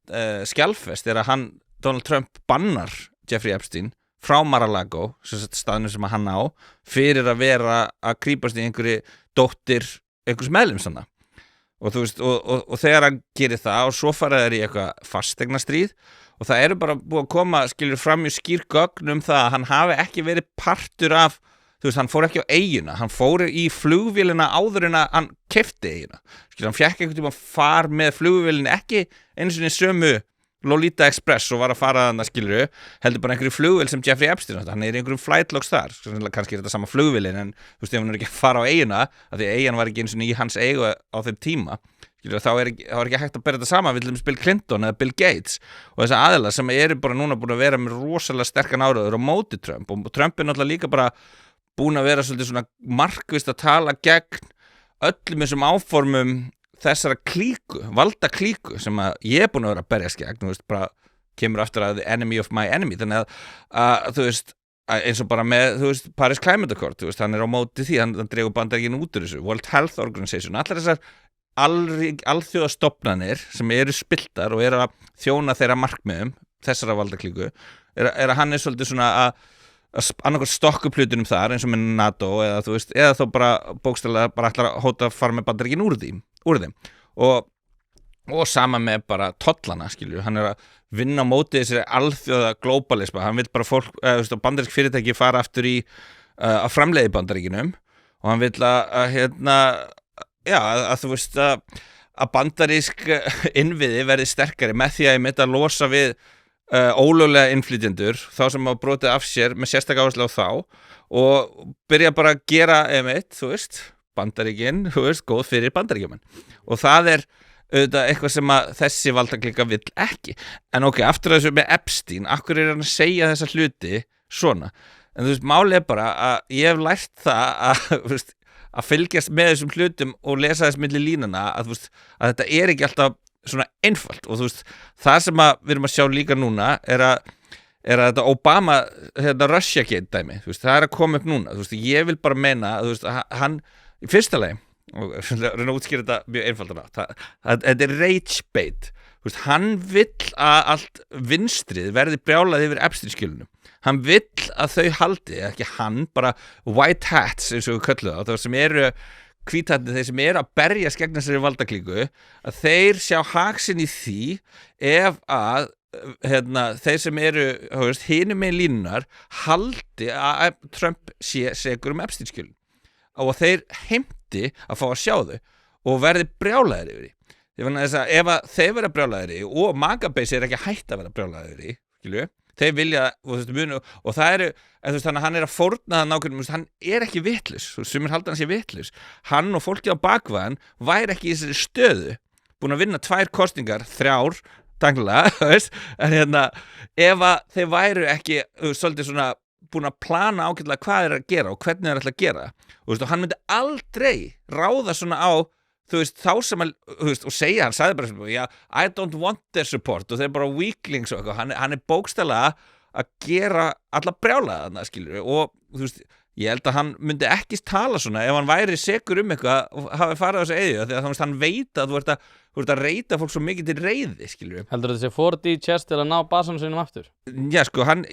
skjálfest að Donald Trump bannar Jeffrey Epstein frá Mar-a-Lago, staðnum sem hann á, fyrir að vera að krýpast í einhverju dóttir einhvers meðlimsanna. Og þú veist, og þegar hann gerir það og svo fara þeir í eitthvað fasteignastríð og það eru bara búið að koma, skilur fram í skýr gögn það að hann hafi ekki verið partur af, þú veist, hann fór ekki á eiguna, hann fór í flugvélina áður en að hann keypti eiguna. Skilur, hann fékk einhvern tíma far með flugvélinni, ekki einu sinni sömu Lolita Express og var að fara þarna, skilur, heldur bara einhverju flugvél sem Jeffrey Epstein, hann í einhverjum flightlogs þar, kannski þetta sama flugvélin, en þú veist, ef hann ekki að fara á eiguna, af því að eigin var ekki eins og í hans eigu á þeim tíma, skilur, þá er ekki hægt að bera þetta saman við Bill Clinton eða Bill Gates og þessa aðila sem eru bara núna búin að vera með rosalega sterkan áraður á móti Trump og Trump náttúrulega líka bara búin að vera svolítið svona markvisst að tala gegn öllum þessum áformum þessara valda klíku sem að ég búin að vera að berjast gegn, þú veist, bara kemur aftur að the enemy of my enemy, þannig að þú veist, eins og bara með, þú veist, Paris Climate Accord, þú veist, hann á móti því, hann dregur Bandaríkin út úr þessu, World Health Organization, allar þessar alþjóðastofnanir sem eru spiltar og eru að þjóna þeirra markmiðum, þessara valda klíku, að hann svolítið svona að annarkvæmt stokka upp hlutunum þar eins og með NATO eða þú veist, eða þá bara bókstaflega bara ætlar að hóta að fara með Bandaríkin úr þeim og sama með bara tollana, skilju, hann að vinna á móti þessari alþjóða globalisma, hann vil bara fólk, bandarísk fyrirtæki fara aftur í að framleiði Bandaríkinum og hann vil að þú veist að bandarísk innviði verði sterkari með því að ég myndi að losa við ólöglega innflytjendur, þá sem hafa brotið af sér með sérstaklega áherslu á þá og byrja bara að gera þú veist, Bandaríkin, þú veist, góð fyrir Bandaríkjumenn og það auðvitað eitthvað sem að þessi valdaklíka vill ekki, en ok, aftur þessu með Epstein, akkur hann að segja þessa hluti svona, en þú veist, málið bara að ég hef lært það að, þú veist, að fylgjast með þessum hlutum og lesa þess milli línana að, þú veist, að þetta ekki alltaf svona einfalt og þú veist, það sem við erum að sjá líka núna er að þetta Obama, Russiagate dæmi, þú veist, það að koma upp núna, þú veist, ég vil bara meina að, þú veist, hann, í fyrsta lagi, og reyna að útskýra þetta mjög einfaldana, þetta rage bait, þú veist, hann vill að allt vinstrið verði brjálað yfir Epstein-skjölunum, hann vill að þau haldi, ekki hann, bara white hats, eins og við kölluðu það, það sem eru hvíthattir, þeir sem eru að berjast gegn þessari valdaklíku, að þeir sjá haksinn í því ef að þeir sem eru hinum með línunar haldi að Trump sé sekur Epstein-skjölun og þeir heimti að fá að sjá þau og verði brjálæðir yfir því þess að ef að þeir verða brjálæðir yfir og magabeysi ekki að hætta að vera brjálæðir yfir, skilju, þeir vilja og það eru, þannig að hann að fórna það nákvæmlega, hann ekki vitlaus, sumir halda hann sé vitlaus, hann og fólki á bakvæðan væri ekki í þessari stöðu búin að vinna 2 kosningar, 3 tanglega, en ef að þeir væru ekki svolítið svona búin að plana ágætlega hvað að gera og hvernig þeir ætla að gera og hann myndi aldrei ráða svona á þú veist, þá sem að, og segja, hann sagði bara já, I don't want their support og þeir bara weaklings og eitthvað, hann bókstaflega að gera alla brjálaða þarna, skilur og þú veist, ég held að hann myndi ekki tala svona ef hann væri sekur eitthvað og hafi farið á þessu eyðu, því að hann veit að þú ert að reyta fólk svo mikið til reiði, skilur. Heldur þessi 4D chess til að ná basanum sinum aftur? Já, sko, hann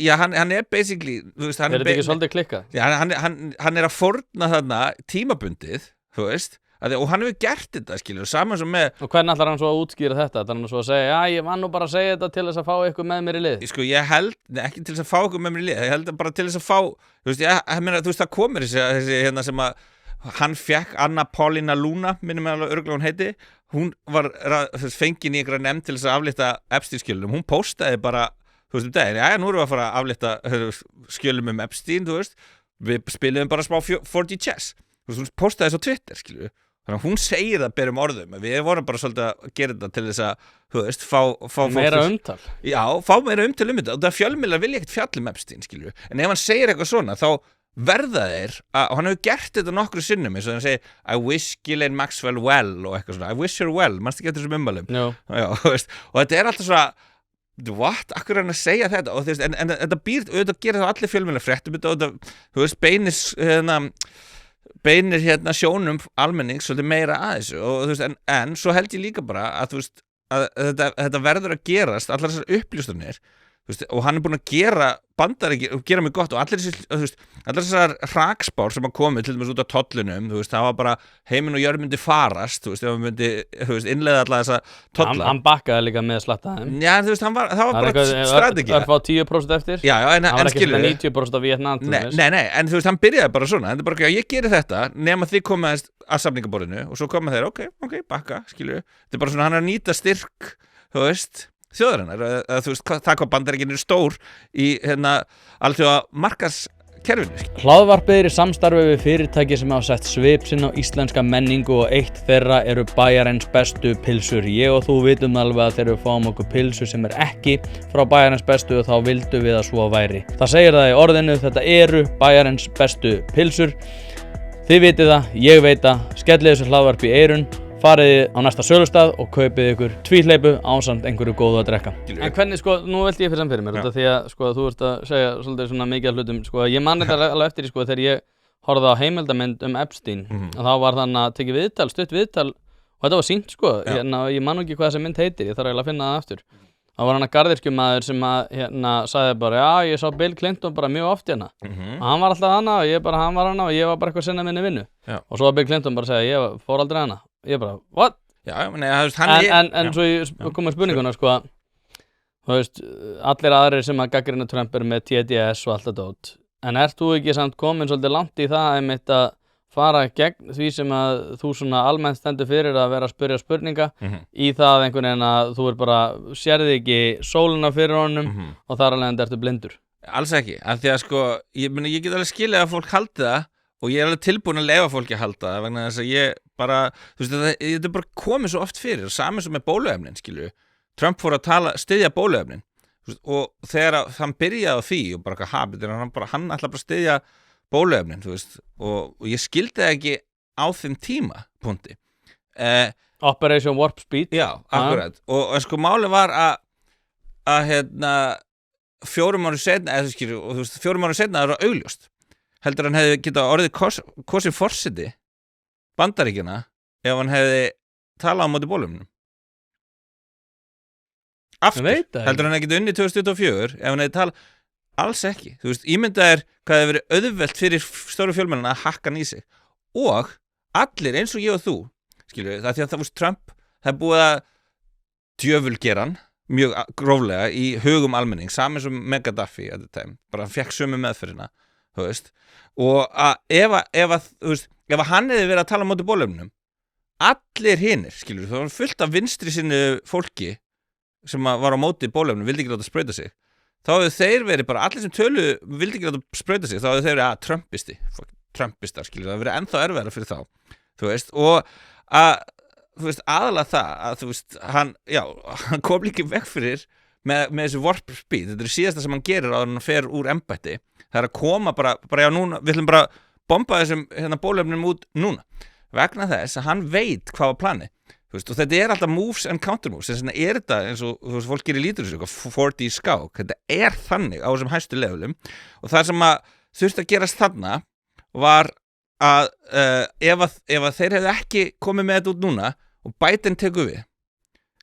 basically, þú veist, hann þetta ekki svolítið klikkað? Já, hann að fórna þarna tímabundið, þú veist, og hann hefur gert þetta, skilur, saman sem með og hvernig ætlar hann svo að útskýra þetta? Þannig að svo að segja, já, ég var nú bara að segja þetta til þess að fá ykkur með mér í lið. Sko, ég held, ekki til þess að fá ykkur með mér í lið, ég held bara til þess að fá, þú veist, þú veist, það komir þessi sem að hann fekk Anna Paulina Luna, minnum ég alveg örugglega hún heiti, hún var fengin í einhverja nefnd til þess að aflétta Epstein-skjölunum, hún postaði bara, þú veist, daginn, já, nú erum við að fara að aflétta skjölum Epstein, þú veist, við spiliðum bara smá 4D chess, þú veist, hún postaði svo Twitter, skilur við. Þannig að hún segir það berum orðum, við vorum bara svolítið að gera þetta til þess að, þú veist, fá meira umtal. Já, fá meira umtal þetta og það fjölmiðlar vilja ekkert fjalla Epstein, skilju, en ef hann segir eitthvað svona, þá verða þeir, og hann hefur gert þetta nokkru sinnum, eins og hann segir, I wish Ghislaine Maxwell well, og eitthvað svona, I wish her well, mannst ekki eftir þessum ummælum. Já, þú veist, og þetta alltaf svona, what, akkur hann að segja þetta, og þú veist, en þetta auðvitað gera þá allir fjölmiðlar fréttum þetta, þú veist, beinir sjónum almennings svolítið meira að þessu og þú veist, en svo held ég líka bara að þú veist, að þetta verður að gerast, allar þessar upplýstanir og hann búinn að gera gera mig gott og allar þessar hrakspár sem að komi til dæmis út af tollunum, það var bara heiminn og jörð myndi farast, ef hann myndi innleiða alla þessa tolla. Hann bakkaði líka með að slatta þeim. Já, það var bara strategi. Það var 10% eftir. Já, en var ekki skilur 90% af Vietnam. Nei, en hann byrjaði bara svona, þetta er bara, ég geri þetta, nema þið komið að samningaborðinu og svo koma þeir, ok, bakka, skilur. Þetta er bara svona, hann er að nýta styrk, þjóðarinnar, það hvað Bandaríkin stór í alþjóða markaðskerfinu. Hlaðvarpið er í samstarfi við fyrirtæki sem hafa sett svip sinn á íslenska menningu og eitt þeirra eru Bæjarins bestu pylsur. Ég og þú vitum alveg að þegar við fáum okkur pylsur sem er ekki frá Bæjarins bestu og þá vildum við að svo væri. Það segir það í orðinu, þetta eru Bæjarins bestu pylsur. Þið vitið það, ég veit það, skellið þessu hlaðvarpi í eyrun. Farið á næsta sölustað og kaupið ykkur tvíhleypu ásamt einhverju góðu að drekka. En hvernig, nú velti ég fyrir mér þetta því að, þú ert að segja svolítið svona mikið af hlutum, ég man þetta alveg eftir þegar ég horfði á heimildamynd Epstein og þá var þannig að tekið viðtal, stutt viðtal og þetta var sýnt, ég man ekki hvað þessi mynd heitir, ég þarf eiginlega að finna það aftur. Það var hann að garðyrkjumaður sem að sagði bara, já, ég sá Bill Clinton bara mjög oft og hann var alltaf hana og hann var hana og ég var bara eitthvað sinna minni vinnu. Og svo var Bill Clinton bara að segja, ég fór aldrei hana. Ég bara, what? Já, en svo ég komið spurninguna, allir aðrir sem að gaggrina Trump eru með TDS og allt þetta dót. En ert þú ekki samt komin svolítið langt í það einmitt að fara gegn því sem að þú svona almennt stendur fyrir að vera að spyrja spurninga í það einhvern veginn að þú bara sérði ekki sólina fyrir honum og þar alveg ertu blindur? Alls ekki, af því að ég get alveg skilið að fólk haldi það og ég er alveg tilbúin að leyfa fólki að halda það vegna þess að ég bara, þetta er bara komið svo oft fyrir, saman sem með bóluefnin, skilju. Trump fór að styðja bóluefnin og þegar hann byrjaði á því og bara hann ætla bara að styðja bóluefnin, og ég skildi það ekki á þeim tímapunkti. Operation Warp Speed. Já, akkurat. Og málið var að 4 árum seinna, og 4 árum seinna það var augljóst. Heldur hann hefði getað orðið kosið forseti Bandaríkjanna ef hann hefði talað á móti bóluefnum. Aftur, heldur hann hefði getað unnið 2024 ef hann hefði talað, alls ekki. Ímyndað hvað hefði verið auðvelt fyrir stóru fjölmiðlana að hakka hann í sig. Og allir eins og ég og þú, skilur, það því að Trump, það er búið að djöfulgera hann mjög gróflega í hugum almenning, saman sem Gaddafi at the time, bara hann fekk sömu meðferðina. Og að ef hann hefði verið að tala á móti bóluefnum, allir hinir, skilur, það var fullt af vinstri sinni fólki sem var á móti bóluefnum, vildi ekki láta sprauta sig, þá hefðu þeir verið bara, allir sem vildi ekki láta sprauta sig, þá hefðu þeir verið Trumpistar, skilur, það hefði verið ennþá erfiðara fyrir þá, og að aðalega það að hann kom líka vekk fyrir með þessu warp speed, þetta er síðasta sem hann gerir áður en hann fer úr embætti. Það er að koma bara já núna, við ætlum bara að bomba þessum bóluefnum út núna vegna þess að hann veit hvað var planið, og þetta er alltaf moves and counter moves, þess vegna er þetta eins og fólk gerir lítur þessu 4D skák, þetta er þannig á þessum hæstu levelum og það sem að þurfti að gerast þarna var að ef að þeir hefðu ekki komið með þetta út núna og Biden tekur við,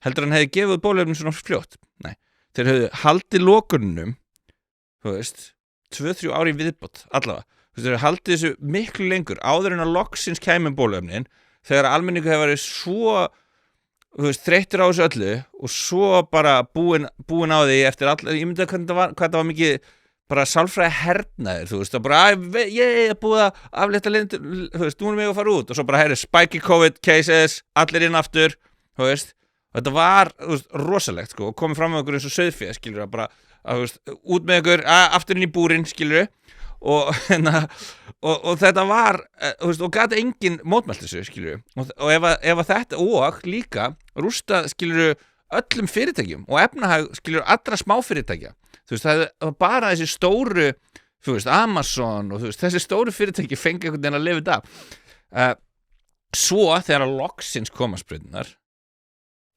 heldur hann hefði gefið bóluefnum svona fljótt, nei, þeir hefðu haldið lokunum, 2-3 ári viðbót allavega, þeir hefðu haldið þessu miklu lengur áður en að loksins kæmi bóluefnin þegar almenningu hefur verið svo þreyttur á þessu öllu og svo bara búin á því eftir allir, ég myndi að hvað þetta var mikið bara sálfræði hernaðir, og bara ég er búið að aflétta lindur, nú erum við að fara út og svo bara heyri spiky COVID cases, allir inn aftur, og þetta var rosalegt, og komið fram með okkur eins og sauðfé, skilur, að bara út með okkur, aftur inn í búrin, skilur, og þetta var, og gæti enginn mótmælt þessu, skilur, og ef þetta, og líka rústa, skilur, öllum fyrirtækjum og efnahag, skilur, allra smáfyrirtækja, það var bara þessi stóru, Amazon og þessi stóru fyrirtæki fengi einhvern veginn að lifa þetta svo þegar að loksins koma sprauturnar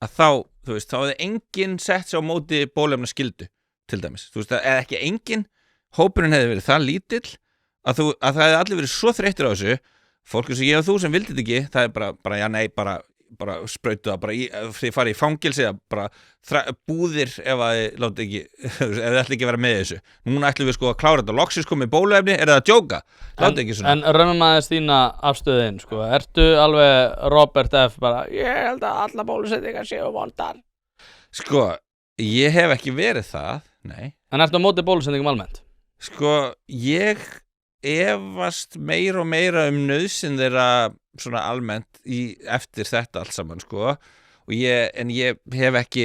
að þá hefði enginn sett sig á móti bóluefna skildu til dæmis, eða ekki enginn, hópurinn hefði verið það lítill að það hefði allir verið svo þreyttir á þessu, fólk eins og ég og þú sem vildi þetta ekki, það er bara já nei, bara bara sprautu það bara þið farið í fangilsi bara búðir ef að þið láti ekki ef þið ætla ekki að vera með þessu núna ætlum við sko að klára þetta loksins komið bóluefni það að djóka, láti ekki svona En römmum aðeins þína afstöðin sko. Ertu alveg Robert F bara ég held að alla bólusetningar séu vondar Sko, ég hef ekki verið það nei En ertu á móti bólusetningum almennt? Sko, ég efast meira og meira nauðsyn þeirra svona almennt eftir þetta allt saman sko og en ég hef ekki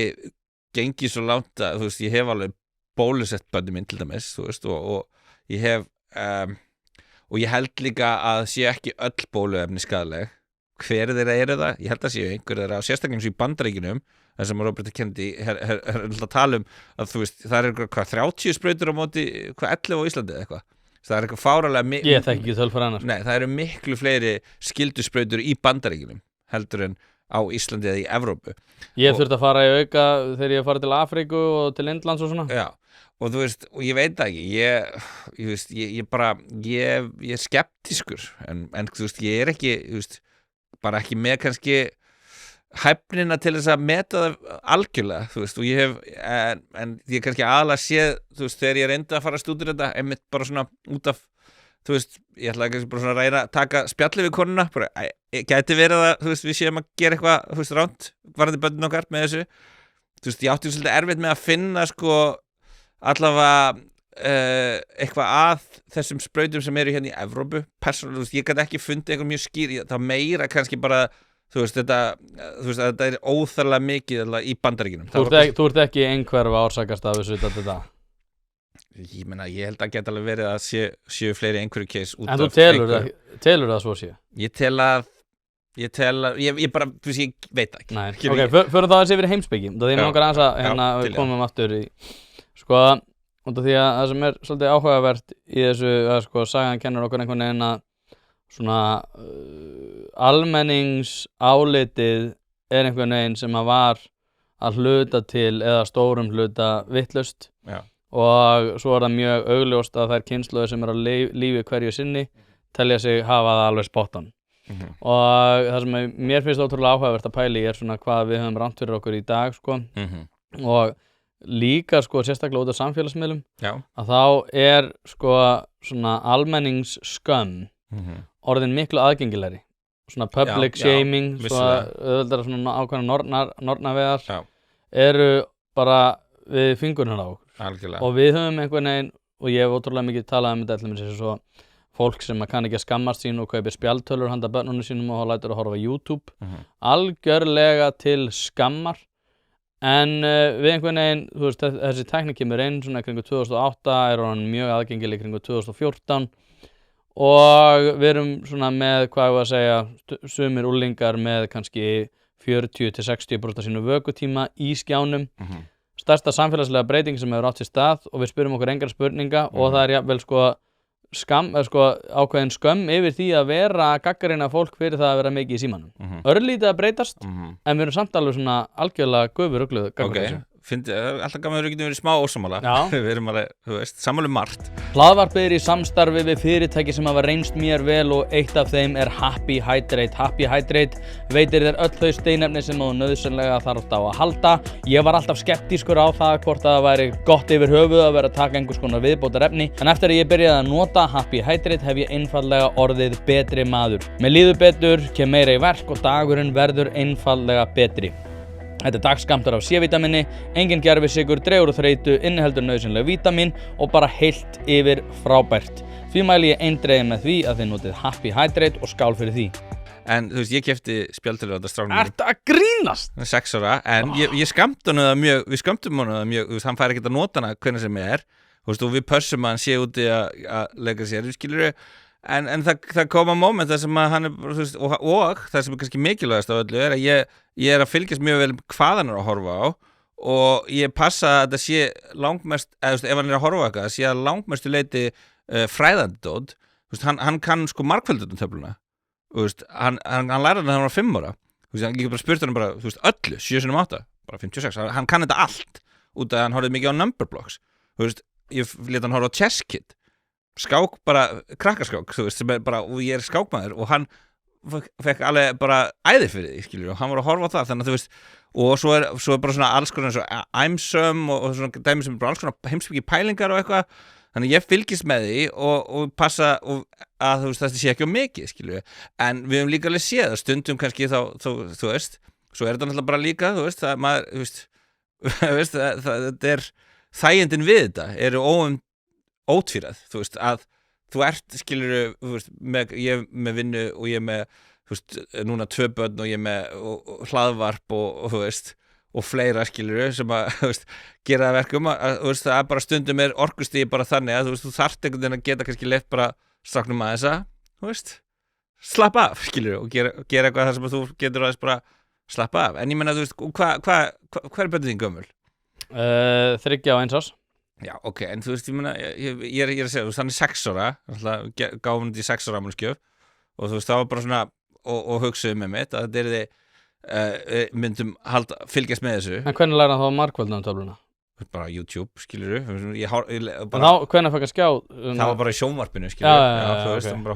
gengið svo langt að þú veist ég hef alveg bólusett bönni minn til dæmis þú veist og ég hef og ég held líka að sé ekki öll bóluefni skaðleg hver þeirra eru það? Ég held að séu einhver þeirra á sérstaklega eins og í Bandaríkjunum þar sem Robert Kennedy er að tala að þú veist það er hvað 30 sprautur á móti hvað 11 á Íslandi eða eitthvað það er eitthvað fáralega Ég þekki ekki töl fyrir annars Nei, það eru miklu fleiri skyldusprautur í Bandaríkjunum heldur en á Íslandi eða í Evrópu Ég þurfti að fara í auka þegar ég farið til Afríku og til Indlands og svona Já, og þú veist, og ég veit ekki ég veist, ég bara ég er skeptískur en þú veist, ég er ekki þú veist, bara ekki með kannski hæfnina til þess að meta það algjörlega, þú veist, og ég hef en ég kannski aðalega séð þú veist, þegar ég reyndi að fara að stúdera þetta einmitt bara svona út af þú veist, ég ætla kannski bara svona að reyna að taka spjalli við konuna, bara, gæti verið að þú veist, við séum að gera eitthvað, þú veist, ránt varandi börnin okkar með þessu þú veist, ég átti svolítið erfitt með að finna sko, allavega eitthvað að þessum sprautum sem eru hérna í Evrópu persónulega, þú veist, ég gæti ekki fundið eitthvað mjög skýr, það meira kannski bara þú veist, þetta er óþarlega mikið í Bandaríkjunum Þú ert ekki einhverfa orsakast af þessu þetta Ég meina, ég held að geta alveg verið að séu fleiri einhverju case út En þú telur það svo sé Ég tel að ég bara, þú veist, ég veit ekki Nei, ok, fyrir þá þessi yfir heimspeki því ég langar aðeins að hérna við komum aftur í sko, út af því að það sem er svolítið áhugavert í þessu að sko, sagan kennur okkur einhvern veginn að svona almenningsálitið er einhvern veginn sem að var að hluta til eða stórum hluta vitlaust og svo er það mjög augljóst að þær kynslóðir sem er á lífi hverju sinni telja sig hafa það alveg spottan og það sem mér finnst ótrúlega áhugavert að pæla í er svona hvað við höfum rangt fyrir okkur í dag sko og líka sko sérstaklega út af samfélagsmiðlum að þá er sko svona almenningsskömm orðin miklu aðgengilegri svona public shaming svona ákveðna nornaveðar eru bara við fingurinn á okkur Algjörlega. Og við höfum einhvern veginn og ég hef ótrúlega mikið talað um þetta eins og svo fólk sem kann ekki að skammast sín og kaupir spjaldtölur handa börnunum sínum og lætur að horfa á YouTube algjörlega til skammar en við einhvern veginn þú veist þessi tækni kemur inn svona kringu 2008 er hann mjög aðgengileg kringu 2014 og við erum svona með hvað ég var að segja sumir úlingar með kannski 40-60% sínu vökutíma í skjánum stærsta samfélagslega breyting sem hefur átt sér stað og við spyrum okkur engar spurninga og það er jafnvel sko ákveðin skömm yfir því að vera gagnrýna fólk fyrir það að vera mikið í símanum örlítið að breytast en við erum samt alveg svona algjörlega gufurugluð gagnrýna alltaf gaman að við getum verið smá ósammála við erum alveg, þú veist, sammála margt Hlaðvarpið er í samstarfi við fyrirtæki sem hafa reynst mér vel og eitt af þeim er Happy Hydrate Happy Hydrate veitir þér öll þau steinefni sem þú nauðsynlega þarft á að halda ég var alltaf skeptískur á það hvort að það væri gott yfir höfuð að vera að taka einhvers konar viðbótarefni en eftir að ég byrjaði að nota Happy Hydrate hef ég einfaldlega orðið betri maður mér líður betur, kem meira í verk og dagurinn verður einfaldlega betri Þetta er dagskammtur af C-vítamini, engin gervisykur, dregur úr þreytu, inniheldur nauðsynleg vítamin og bara heilt yfir frábært. Því mæli ég eindregið með því að þið notið Happy Hydrate og skál fyrir því. En þú veist, ég keypti spjaldtölvu á þetta stráknum. Ertu að grínast? 6 ára, en ég skammti hann það mjög, við skömmtum hann það mjög, þú veist, hann fær ekkert að nota hana hvernig sem þú veist, og við pössum að hann sé úti að leika sér, skilurðu. En það koma moment þar sem að hann þú veist, og það sem er kannski mikilvægast af öllu er að ég er að fylgjast mjög vel hvað hann er að horfa á og ég passa að þetta sé langmest, eða þú veist, ef hann er að horfa eitthvað, sé að langmestu leiti fræðandi dót, þú veist, hann kann sko margföldutum töfluna, þú veist, hann lærði þegar hann var 5 ára, þú veist, ég bara spurt hann bara, þú veist, öllu, 7x8, bara 56, hann kann þetta allt, út af að hann horfði mikið á number blocks, þú veist, ég lét hann horfa á Chess Kid, skák bara, krakkaskák, þú veist, sem er bara, og ég er skákmaður og hann fekk alveg bara æði fyrir því, skilur, og hann var að horfa á það, þannig að þú veist, og svo er bara svona alls konar eins og I'm some og svona dæmi sem bara alls konar heimspeki pælingar og eitthvað, þannig að ég fylgist með því og passa að þú veist, það sé ekki á mikið, skilur, en við höfum líka alveg séð að stundum kannski þá þú veist, svo er þetta náttúrulega bara líka, þú veist, það maður, þú veist, það er þægindin við þetta, eru ótvíræð, þú veist, að þú ert, skilur, þú veist, ég með vinnu og ég með, þú veist, núna 2 börn og ég með hlaðvarp og þú veist, og fleira, skilur, sem að, þú veist, gera það verkum að, þú veist, það er bara stundum orkustíð bara þannig að, þú veist, þú þarft einhvern veginn að geta kannski leitt bara stráknum aðeins að, þú veist, slappa af, skilur, og gera eitthvað þar sem að þú getur aðeins bara slappa af, en ég menna, þú veist, hvað er börnin þín gömul? 3 og 1 árs. Já, ok, en þú veist, ég meina, ég er að segja, þú veist, hann er 6 ára, gáum þetta í 6 ára afmælisgjöf og þú veist, það var bara svona, og hugsaðu með mitt, að þetta myndum fylgjast með þessu. En hvernig læra hann þá margföldna töfluna? Bara YouTube, skilur þá, hvernig fækka skjá? Það var bara í sjónvarpinu, skilur þú veist, bara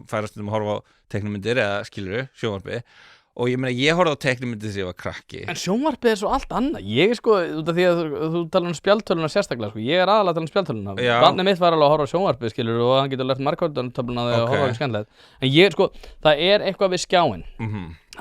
færa stundum að horfa á teiknumyndir eða, skilur, sjónvarpi og ég meina, ég horfði á teiknumyndir þegar ég var krakki. En sjónvarpið er svo allt annað. Ég sko, út af því að þú talar spjaldtöluna sérstaklega, sko. Ég er aðalega að tala spjaldtöluna. Barnið mitt var alveg að horfa á sjónvarpið, skilur, og hann getur lært margföldunartöfluna þegar horfa ekki skemmtilegt. En ég, sko, það er eitthvað við skjáinn.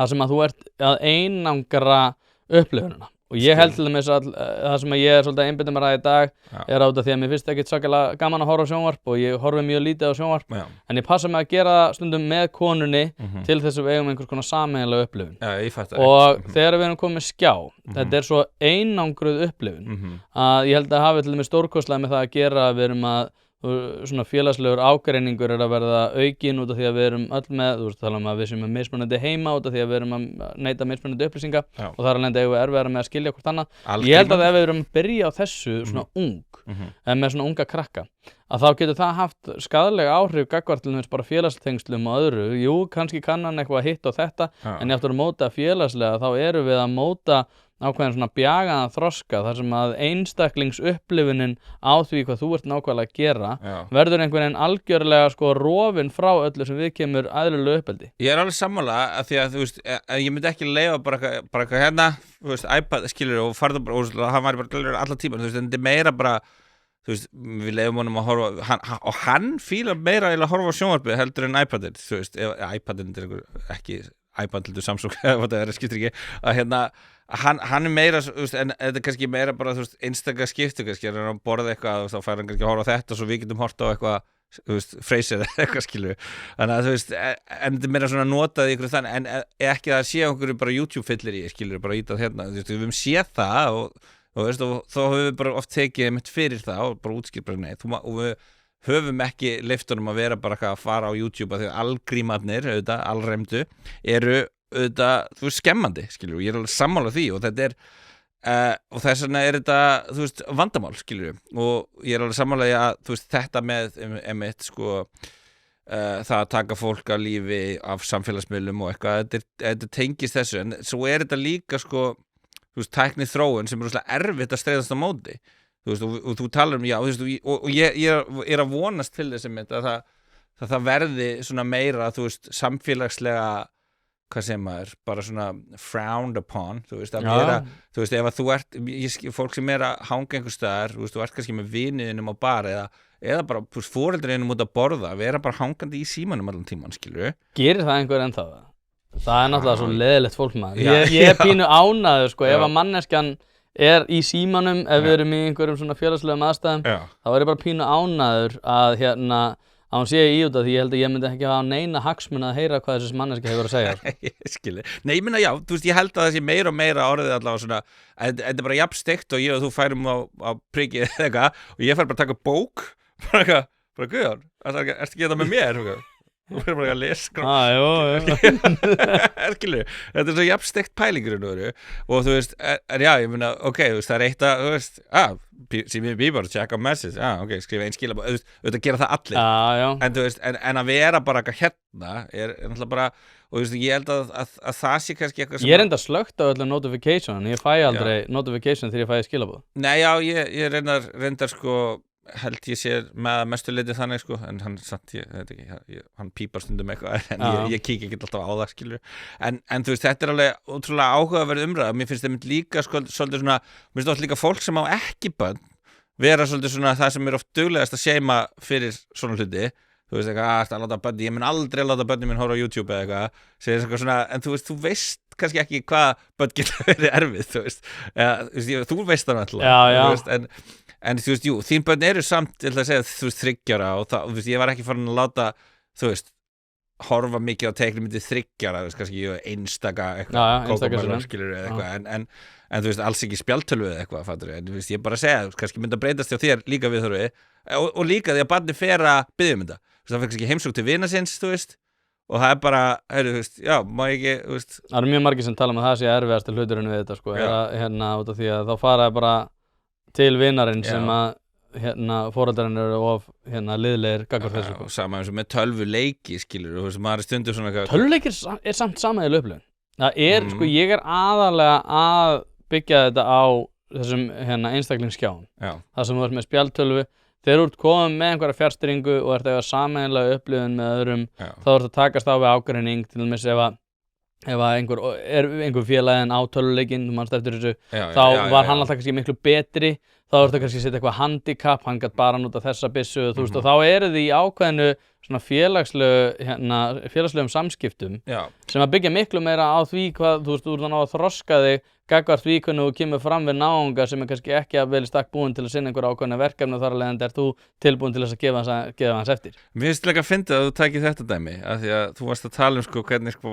Það sem að þú ert að einangra upplifunina. Og ég held til dæmis að það sem ég er svolítið að einbeita mér að í dag er út af því að mér finnst ekkert svakalega gaman að horfa á sjónvarp og ég horfi mjög lítið á sjónvarp en ég passa mig að gera það stundum með konunni til þess að við eigum einhvers konar sameiginlega upplifun. Ég fatt það. Og þegar við erum komið með skjá, þetta er svo einangruð upplifun að ég held að hafi til dæmis stórkostlega með það að gera að við erum að svona félagslegur ágreiningur er að verða aukin út af því að við erum öll með, þú veist, tala að við sem er mismunandi heima út af því að við erum að neyta mismunandi upplýsinga og þar alveg eigum við erfiðara með að skilja hvort annað. Ég held að ef við erum að byrja á þessu svona með svona unga krakka, að þá getur það haft skaðlega áhrif gagnvart til þess bara félagstengslum og öðru. Jú, kannski kann hann eitthvað hitt og þetta, en ég aftur að móta félagslega, þá erum við að móta ákveðin svona bjagaðan þroska þar sem að einstaklingsupplifunin á því hvað þú ert nákvæmlega að gera verður einhvern veginn algjörlega sko rofin frá öllu sem við kemur æðlulegu uppeldi. Ég er alveg sammála að því að þú veist, ég myndi ekki leyfa bara eitthvað hérna, þú veist, iPad skilur og farða bara, og hann væri bara glæður allan tíman, þú veist, en þetta er meira bara, þú veist, við leyfum honum að horfa, og hann fílar meira að horfa á sjónvarpið heldur en iPadin, þú veist, iPadin er einhver ekki iPad heldur Samsung eða það skiptir ekki að hérna hann er meira veist, en þetta er kannski meira bara þú veist einstaka skipti kannski er hann að borða eitthvað og þá fær hann kannski að horfa á þetta og svo við getum horta á eitthvað þú veist Frasier eða eitthvað skilur þannig að þú veist en þetta er meira svona notað í ykkur þannig en ekki að sé okkur bara YouTube fyllir í skilur bara ítað hérna þú veist við höfum séð það og veist og þá höfum við bara oft tekið mitt fyrir það og bara útskýrt bara nei og við höfum ekki leyftunum að vera bara að fara á YouTube að því að algrímarnir, auðvitað, alræmdu eru auðvitað, þú veist, skemmandi skilur, ég er alveg sammála því og þetta er og þess vegna er þetta, þú veist, vandamál skilur, og ég er alveg sammála því að þú veist, þetta með einmitt sko það að taka fólk af lífi af samfélagsmiðlum og eitthvað, þetta tengist þessu en svo er þetta líka sko þú veist, tækni þróun sem er rosalega erfitt að streiðast á móti þú veist, og þú talar já, þú veist, og ég er að vonast til þess að það verði svona meira, þú veist, samfélagslega, hvað segir maður, bara svona frowned upon, þú veist, að vera, þú veist, ef að þú ert, fólk sem er að hanga einhvers staðar, þú veist, þú ert kannski með viniðinum á bar eða bara, þú veist, foreldrinum út að borða, vera bara hangandi í símanum allan tíman, skilur. Gerir það einhver ennþá það? Það er náttúrulega svo leðilegt fólk maður. Ég er pínu ánæður, sko, ef að manneskjan er í símanum ef við erum í einhverjum svona félagslegum aðstæðum þá er ég bara pínu ánæður að hérna að hún sé í út af því ég held að ég myndi ekki hafa neina hagsmuna að heyra hvað þessi manneski hefur að segja Ég skilji, nei ég minna já, þú veist ég held að þessi meira og meira orðið allavega svona þetta er bara jafn steikt og ég og þú færum á prikið eða eitthvað og ég fær bara að taka bók bara Guðjón, ertu ekki þetta með mér? Þú fyrir bara að lesa Erkilu, þetta er svo jafn steikt pælingurinn og þú veist, já, ég meina, ok, þú veist, það er eitt að, þú veist, see me Bieber, check out message, ok, skrifa einn skilabóð, þú veist, að gera það allir, en þú veist, en að vera bara eitthvað hérna, er náttúrulega bara, og þú veist, ég held að það sé kannski eitthvað sem... Ég er enda slögt á öllu notification, ég fæ aldrei notification þegar ég fæ skilabóð. Nei, já, ég reyndar sko, held ég sé með mestu leiti þannig sko, en hann samt, ég veit ekki, hann pípar stundum eitthvað, en ég kík ekki alltaf á það, skilur, en þú veist, þetta er alveg ótrúlega áhugaverð umræða, mér finnst það líka sko, svolítið svona, mér finnst það líka fólk sem á ekki börn, vera svolítið svona það sem oft duglegast að séma fyrir svona hluti, þú veist eitthvað, að láta börni, ég mun aldrei láta börni mín horfa á YouTube eða eitthvað, segir eitthvað svona, en þú veist kannski ekki hvað börn geta verið erfið, þú veist, þú veist það náttúrulega, en þú veist, jú, þín börn eru samt, ég ætla að segja, þú veist, 3 ára og það, þú veist, ég var ekki farin að láta, þú veist, horfa mikið á teiknimyndið 3 ára, þú veist, kannski einstaka eitthvað, kókumælum, skilur eða eitthvað, en þú veist, alls ekki spjaldtölvu eða eitthvað, fattur, en þú veist, ég bara að segja, kannski myndi að breytast hjá þér líka við þurfi, og líka því að barni fer að biðja þetta, þú veist, það fer kannski heimsókn til vina sinns, þú veist, og það er bara, heyrðu, þú veist, já, má ekki, þú veist. Það eru mjög margir sem tala að það sé erfiðasti hluturinn við þetta, sko, út af því að þá fara bara til vinarinn sem að foreldrarnir eru of liðlegir gagnvart þessu sko. Sama eins og með tölvuleiki skilur þú veist maður stundur svona tölvuleikir er samt samaðileg upplifun það er sko ég er aðalega að byggja þetta á þessum einstaklingsskjáum það sem þú ert með spjaldtölvu þegar þú ert komið með einhverja fjárstýringu og ert eiga sameiginlega upplifun með öðrum þá ert að takast á við ágreining til dæmis ef einhver félagin á tölvuleikinn þú manst eftir þessu þá var hann alltaf kannski miklu betri þá er þetta kannski að setja eitthvað handicap, hann gætt bara nota þessa byssu, þú veist, og þá eru því ákveðinu svona félagslegum samskiptum sem að byggja miklu meira á því hvað, þú veist, þú ert að þroska þig gagnvart því hvernig þú kemur fram við náunga sem er kannski ekki að vel í stakk búin til að sinna einhver ákveðinu verkefni og þar alveg en er þú tilbúin til þess að gefa hans eftir. Mér finnst líka að finna að þú takir þetta dæmi, af því að þú varst að tala sko hvernig sko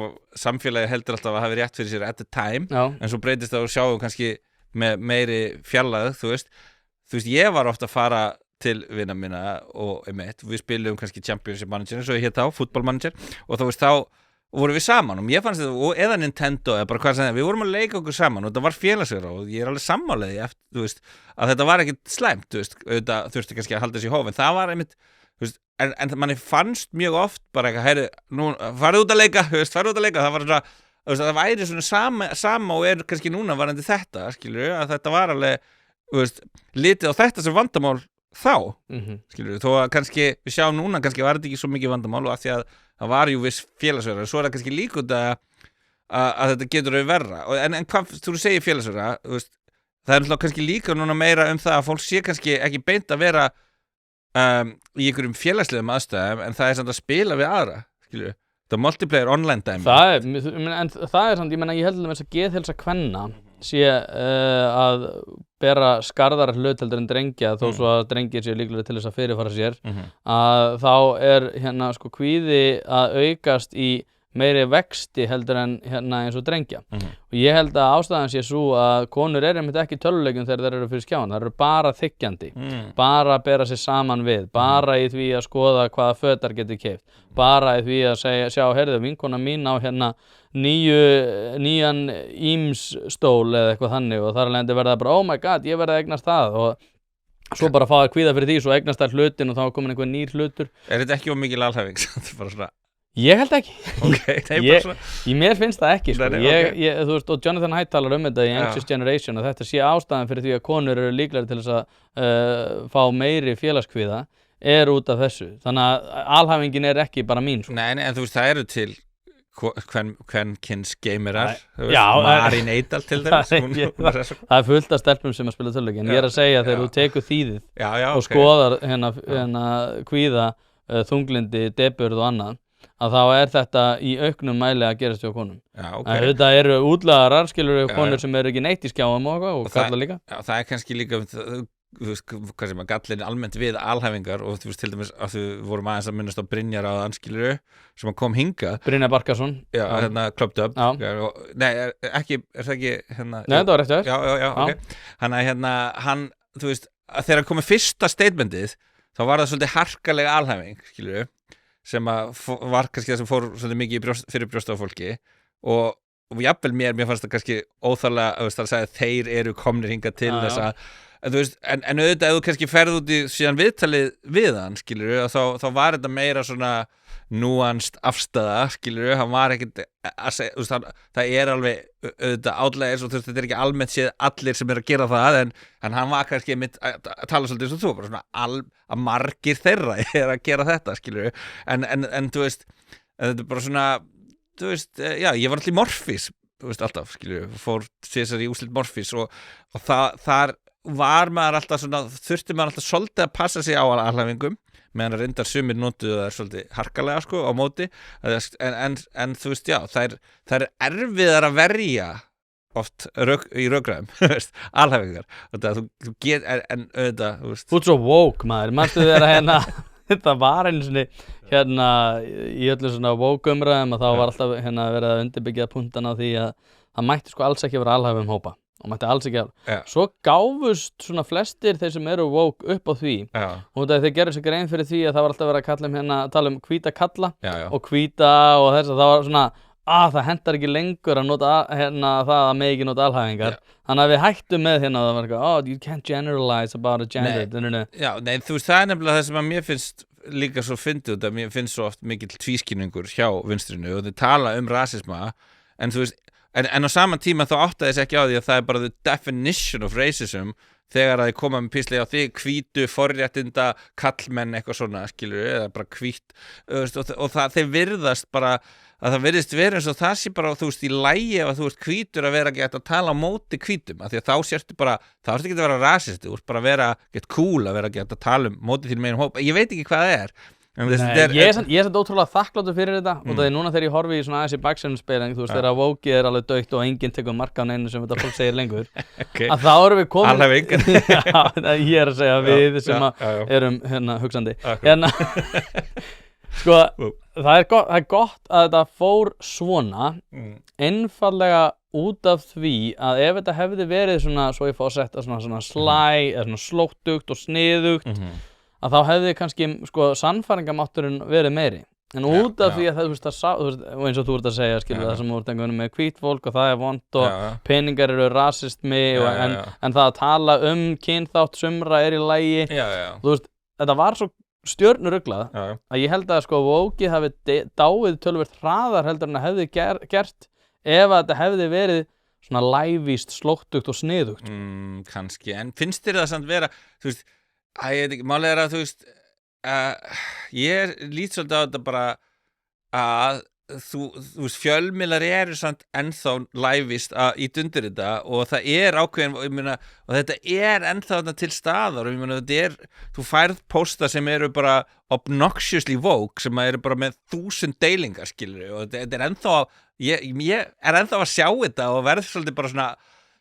samfélagi heldur alltaf að hafi rétt fyrir sér at the time, en svo breytist það og sjáum kannski með meiri fjarlægð, þú veist, ég var ofta að fara til vina mína og við spilum kannski Championship Manager eins og ég hétt á, Football Manager og þú veist, þá vorum við saman og mér fannst þetta, eða Nintendo eða bara hvað sem það, við vorum að leika okkur saman og þetta var félagsverð og ég er alveg sammálaði eftir, þú veist, að þetta var ekkit slæmt, þú veist, auðvitað þurfti kannski að halda þessi í hóf, en það var einmitt, þú veist, en manni fannst mjög oft bara eitthvað, heyri, nú, farið út að leika, það var svona, þú veist, það væri svona sama og er kannski núna varandi þetta, skilur, að þetta var alveg, þú veist, litið á þetta sem vandamál þá, skilur við, þó að kannski við sjáum núna, kannski var þetta ekki svo mikið vandamál og af því að það var jú viss félagsverðar svo er það kannski líka út að þetta getur að verra, en hvað þú segir félagsverðar, þú veist, það er náttúrulega kannski líka núna meira það að fólk sé kannski ekki beint að vera í einhverjum félagslegum aðstæðum en það er samt að spila við aðra, skilur við, það multiplayer online dæmi. En það er samt, ég menna, ég held að geðheilsa kvenna sé að bera skarðara hlut heldur en drengja þó svo að drengir séu líklega til þess að fyrirfara sér að þá er sko kvíði að aukast í meiri vexti heldur en eins og drengja og ég held að ástæðan sé svo að konur einmitt ekki í tölvuleikjum þegar þeir eru fyrir skjáin, það eru bara þiggjandi bara að bera sig saman við bara í því að skoða hvaða fötar getur keypt, bara í því að sjá, heyrðu, vinkona mín á nýjan ímsstól eða eitthvað þannig og þar alveg verða bara, oh my god, ég verði að eignast það og svo bara fá að kvíða fyrir því, svo eignast það hlutin og þá er komin einhver nýr hlutur. Er þetta ekki of mikil alhæfing? Bara svona ég held ekki. Mér finnst það ekki sko. Þú veist, og Jonathan Haidt talar þetta í Anxious Generation og þetta sé ástæðan fyrir því að konur eru líklegri til þess að fá meiri félagskvíða er út af þessu, þannig að alhæfingin er ekki bara mín sko. Nei, en þú veist, það eru til kvenkyns gamerar, Marín Eidal til dæmis það er fullt af stelpum sem að spila tölvuleiki en ég er að segja þegar þú tekur þýðið og skoðar kvíða, þunglindi, depurð og annað að þá er þetta í auknum mæli að gerast hjá konum. Þetta eru útlagarar, skilur við konur sem eru ekki neitt í skjáum og kalla líka. Það er kannski líka þú veist, hvað sem að gallin almennt við alhæfingar og þú veist, til dæmis að við vorum aðeins að minnast á Brynjar á anskiluru sem að kom hingað. Brynjar Barkason. Já, Club Dub. Nei, er það ekki Nei, það var eftir þess. Já, ok. Hann, þú veist, þegar hann komið fyrsta statementið, þá var það svolítið harkalega alhæfing, skilur við, sem að var kannski það sem fór svolítið mikið fyrir brjóst á fólki og jafnvel mér fannst það kannski óþarlega að segja þeir eru komnir hingað til þess þú veist, en auðvitað ef þú kannski ferð út í síðan viðtalið við hann, skilur þá var þetta meira svona núanst afstæða, skilur hann var ekkit að segja, þú veist, það alveg auðvitað átlega og þetta ekki almennt séð allir sem að gera það en hann var kannski að tala svolítið eins og þú, bara svona að margir þeirra að gera þetta, skilur en þú veist, þetta bara svona þú veist, já, ég var alltaf í Morfís þú veist, alltaf, skilur, fór sér í úslit Morfís og þar var maður alltaf svona, þurfti maður alltaf svolítið að passa sig á alhæfingum meðan reyndar sumir notuðu það svolítið harkalega sko á móti en þú veist, já, það er erfiðar að verja oft í rökræðum alhæfingar þú get, en auðvitað þú veist. Þú ert svo woke maður, manstu þegar þetta var einu svona í öllu svona woke umræðum og þá var alltaf verið að undirbyggja punktana á því að það mætti sko alls ekki vera alhæfum hópa og mætti alls ekki svo gáfust svona flestir þeir sem eru woke upp á því og þeir gerðu sér grein fyrir því að það var alltaf verið að tala um hvíta kalla og hvíta og þess að það var svona það hentar ekki lengur að nota það að megi ekki nota alhæfingar þannig að við hættum með það var eitthvað, you can't generalize about a gender Já, nei, þú veist, það nefnilega það sem að mér finnst líka svo fyndið út að mér finnst svo oft mikill tvískinningur hjá vinstrinu og þeir tala rasisma en þú veist En á saman tíma þá áttaði þess ekki á því að það er bara the definition of racism þegar að þið koma með písli á því hvítu, forréttinda, kallmenn eitthvað svona, skilur eða bara hvít og það þeir virðast bara að það virðist vera eins og það sé bara þú veist í lagi ef að þú veist hvítur að vera gett að tala á móti hvítum af því að þá sérstu bara, þá ertu ekki að vera rasist þú ert bara að vera gett cool að vera gett að tala um móti þín megin hóp, ég veit ekki hvað það er ég er samt ótrúlega þakkláttur fyrir þetta og það er núna þegar ég horfi í svona aðeins í baksendspeiling þú veist þegar Vóki er alveg dautt og enginn tekur marka á neinu sem þetta fólk segir lengur að þá erum við komin ég er að segja við sem erum hugsandi sko það er gott að þetta fór svona einfallega út af því að ef þetta hefði verið svona svo ég fá að setja svona slæ eða svona slóttugt og sniðugt að þá hefði kannski sko sannfæringamátturinn verið meiri en út af því að það og eins og þú ert að segja það sem þú ert einhvern veginn með hvít fólk og það er vont og peningar eru rasismi en það að tala kynþátt sumra er í lagi þú veist, þetta var svo stjörnuruglað að ég held að sko Vóki hafi dáið töluvert hraðar heldur en að hefði gert ef að þetta hefði verið svona lævíst, slóttugt og sniðugt kannski, en finnst þér það samt vera þú veist málega er að þú veist ég lít svolítið á þetta bara að þú veist fjölmiðlar eru samt ennþá lævist að ít undir þetta og það er ákveðin og þetta er ennþá til staðar og þú færð pósta sem eru bara obnoxiously woke sem eru bara með 1000 deilingar skilur og þetta er ennþá ég er ennþá að sjá þetta og verð svolítið bara svona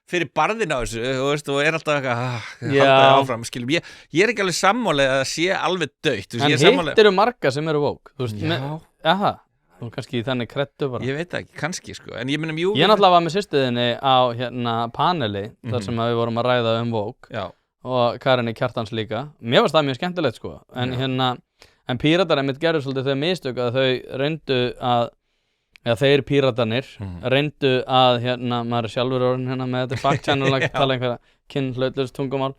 fyrir barðin á þessu, þú veist, og er alltaf eitthvað halda áfram, skilum, ég er ekki alveg sammálega að það sé alveg dautt en hitt eru marga sem eru woke, þú veist, og kannski þannig kreddu bara ég veit ekki, kannski, sko, en ég minnum ég náttúrulega var með systuðinni á paneli þar sem við vorum að ræða woke og Karinni Kjartans líka mér varst það mjög skemmtilegt, sko en Píratar einmitt gerðu svolítið þau mistök að þau reyndu að þeir píratarnir reyndu að maður er sjálfur orðin með þetta back-channel að tala einhverja kynhlautlaust tungumál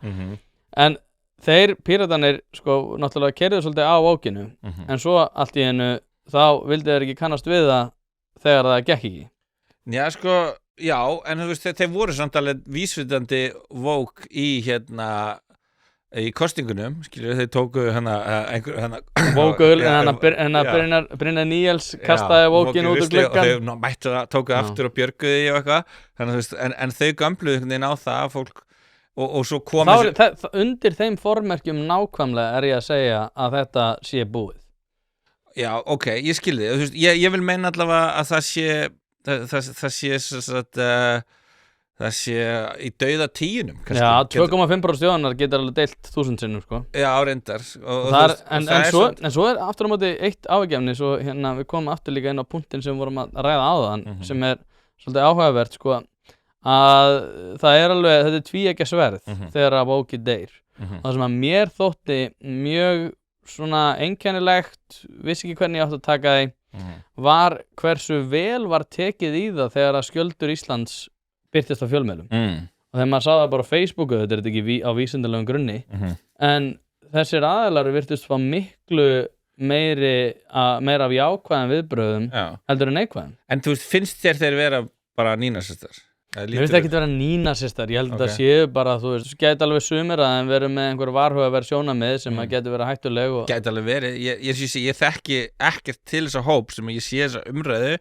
en þeir píratarnir sko náttúrulega keyrðu svolítið á Vókinu en svo allt í einu þá vildu þeir ekki kannast við það þegar það gekk ekki Já sko, já, en þú veist þeir voru samt alveg vísvitandi Vók í í kostingunum, skilur þeir tóku Vókul, Brynjar Níels kastaði Vókinu út úr gluggann og þau tóku aftur og björguði og eitthvað þannig að þú veist, en þau gömluðu einhvern veginn á það að fólk og svo komið undir þeim formerkjum nákvæmlega er ég að segja að þetta sé búið Já, ok, ég skilði þið ég vil meina allavega að það sé það sé í dauða tíunum kannski. Já, 2,5% þjóðarinnar getur alveg deilt 1000 sinnum sko. Já, reyndar en svo er aftur á móti eitt ágefni svo við komum aftur líka inn á punktinn sem við vorum að ræða áðan sem er svolítið áhugavert sko, að það er alveg þetta er tvíeggja sverð þegar að Vóki deyr og það sem að mér þótti mjög svona einkennilegt vissi ekki hvernig ég átti að taka því var hversu vel var tekið í það þegar að skjöldur Íslands birtist á fjölmiðlum og þegar maður sá það bara á Facebooku, þetta er ekki á vísindalegum grunni en þessir aðilar virtust fá miklu meira af jákvæðum viðbröðum heldur en neikvæðum. En þú veist, finnst þér þeir vera bara nínasistar? Ég finnst ekki vera nínasistar, ég held að það séu bara, þú veist, gæti alveg sumir að þeim verið með einhver varhugaverð sjónarmið sem að geti verið hættuleg Gæti alveg verið, ég þekki ekkert til þessa hóp sem ég sé þessa umræðu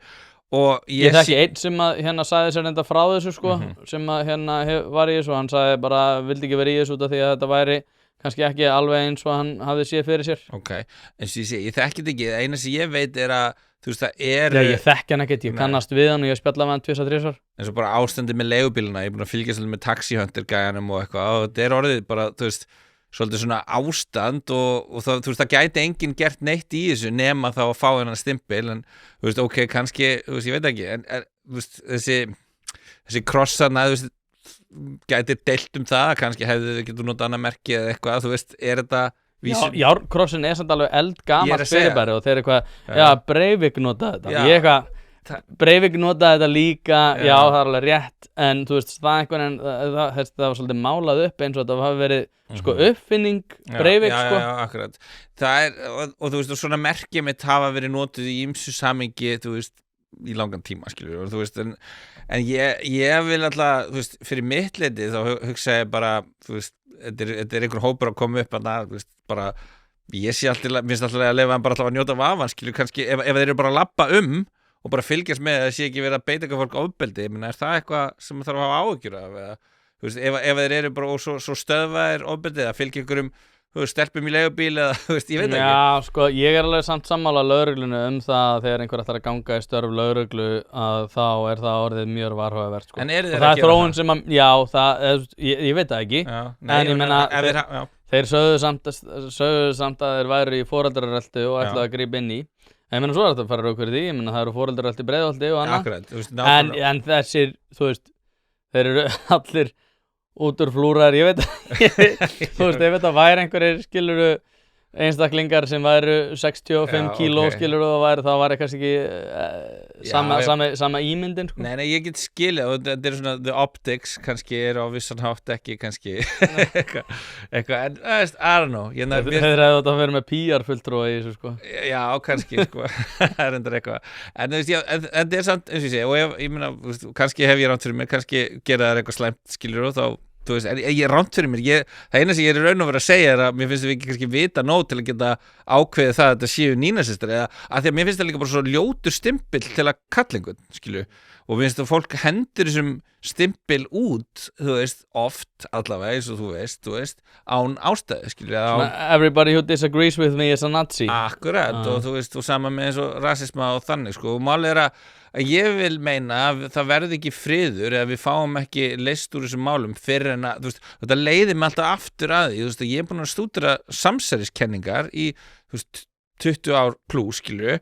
og ég þekki einn sem að hérna sagði sér enda frá þessu sko, sem að hérna var í þessu og hann sagði bara, vildi ekki vera í þessu út af því að þetta væri kannski ekki alveg eins og hann hafði séð fyrir sér. Ok, en ég þekki þetta ekki, eina sem ég veit er að þú veist, það er... Já, ég þekki hann ekkert, ég kannast við hann og ég spjalla með hann 2-3 eins og bara ástandi með leigubíluna, ég er búin að fylgjast með taxihunter-gæjanum og eitthvað og þetta er orðið bara, þú veist, svolítið svona ástand og það, þú veist, það gæti enginn gert neitt í þessu nema þá að fá hennan stimpil en, þú veist, ok, kannski, þú veist, ég veit ekki en þú veist, þessi krossana, þú veist, gæti deilt það, kannski hefðu þau getur notað annað merki eða eitthvað, þú veist, er þetta Járkrossin er samt alveg eldgamalt fyrirbæri og þeir eitthvað, Breivik notaði þetta ég eitthvað, Breivik notaði þetta líka já, það er alveg rétt en þú veist, það var svolítið málað upp eins og þetta hafi verið sko uppfinning Breivik sko. Já, akkurat það er, og þú veist, og svona merki mitt hafa verið notuð í ýmsu samhengi, þú veist í langan tíma, skilur, og þú veist en ég vil alltaf, þú veist, fyrir mitt leiti þá hugsa ég bara, þú veist þetta er einhver hópur að koma upp þú veist, bara, ég sé alltaf minnst alltaf að lifa bara alltaf að njóta vafan, skilur, kannski ef þeir eru bara að labba og bara fylgjast með að sé ekki verið að beita eitthvað fólk ofbeldi, ég meina, er það eitthvað sem þarf að hafa áhyggjur af, eða, þú veist, ef þeir eru bara svo stöðvaðir ofbeldi, að fylgja einhverjum, þú veist, stelpum í leigubíl eða, þú veist, ég veit ekki. Já, sko, ég er alveg samt sammála lögreglunu það að þegar einhver ætlar að ganga í störf lögreglu að þá er það orðið mjög varhugavert, sko. En eru þeir og það er þróun sem að, já, ég veit það ekki, en ég meina, þeir sögðu samt að þeir væri í foreldrarelti og ætlaðu að grípa inn í. Ég meina, svo er þetta að fara rauk því, ég meina, það eru foreldrarelti Breiðholti og annað. Akkurat, en þessir, þú veist, þeir eru allir út úr flúrar, ég veit þú veist, ef þetta væri einhverjir skiluru einstaklingar sem væru 65 kíló skiluru og það væri kannski ekki sama ímyndin sko. Nei, ég get skilið og þetta er svona the optics kannski er á vissan hátt ekki kannski eitthvað, en I don't know Þeir hefðu þetta að vera með PR-fulltrúa í þessu sko. Já, kannski sko það er endur eitthvað en þú veist, þetta er samt, eins og ég segi og ég meina, kannski hef ég ránt fyrir mér kannski gera það eitthvað slæmt skilur og þá þú veist, en ég er ránt fyrir mér það eina sem ég er í raun og vera að segja er að mér finnst við ekki kannski vita nóg til að geta ákveðið það að þetta séu nínasistar eða að því að mér finnst það líka bara svo ljótur stimpil til að kalla einhvern, skilju og mér finnst að fólk hendur þessum stimpil út, þú veist, oft allavega eins og þú veist án ástæðu, skilju Everybody who disagrees with me is a Nazi Akkurat, og þú veist, og sama með eins og rasisma og þannig, sko, og málið er að ég vil meina að það verði ekki friður eða við fáum ekki leyst úr þessum málum fyrir en að, þú veist, þetta leiðir mig alltaf aftur að því, þú veist, ég er búin að stúdera samsæriskenningar í, þú veist, 20 ár plús, skilju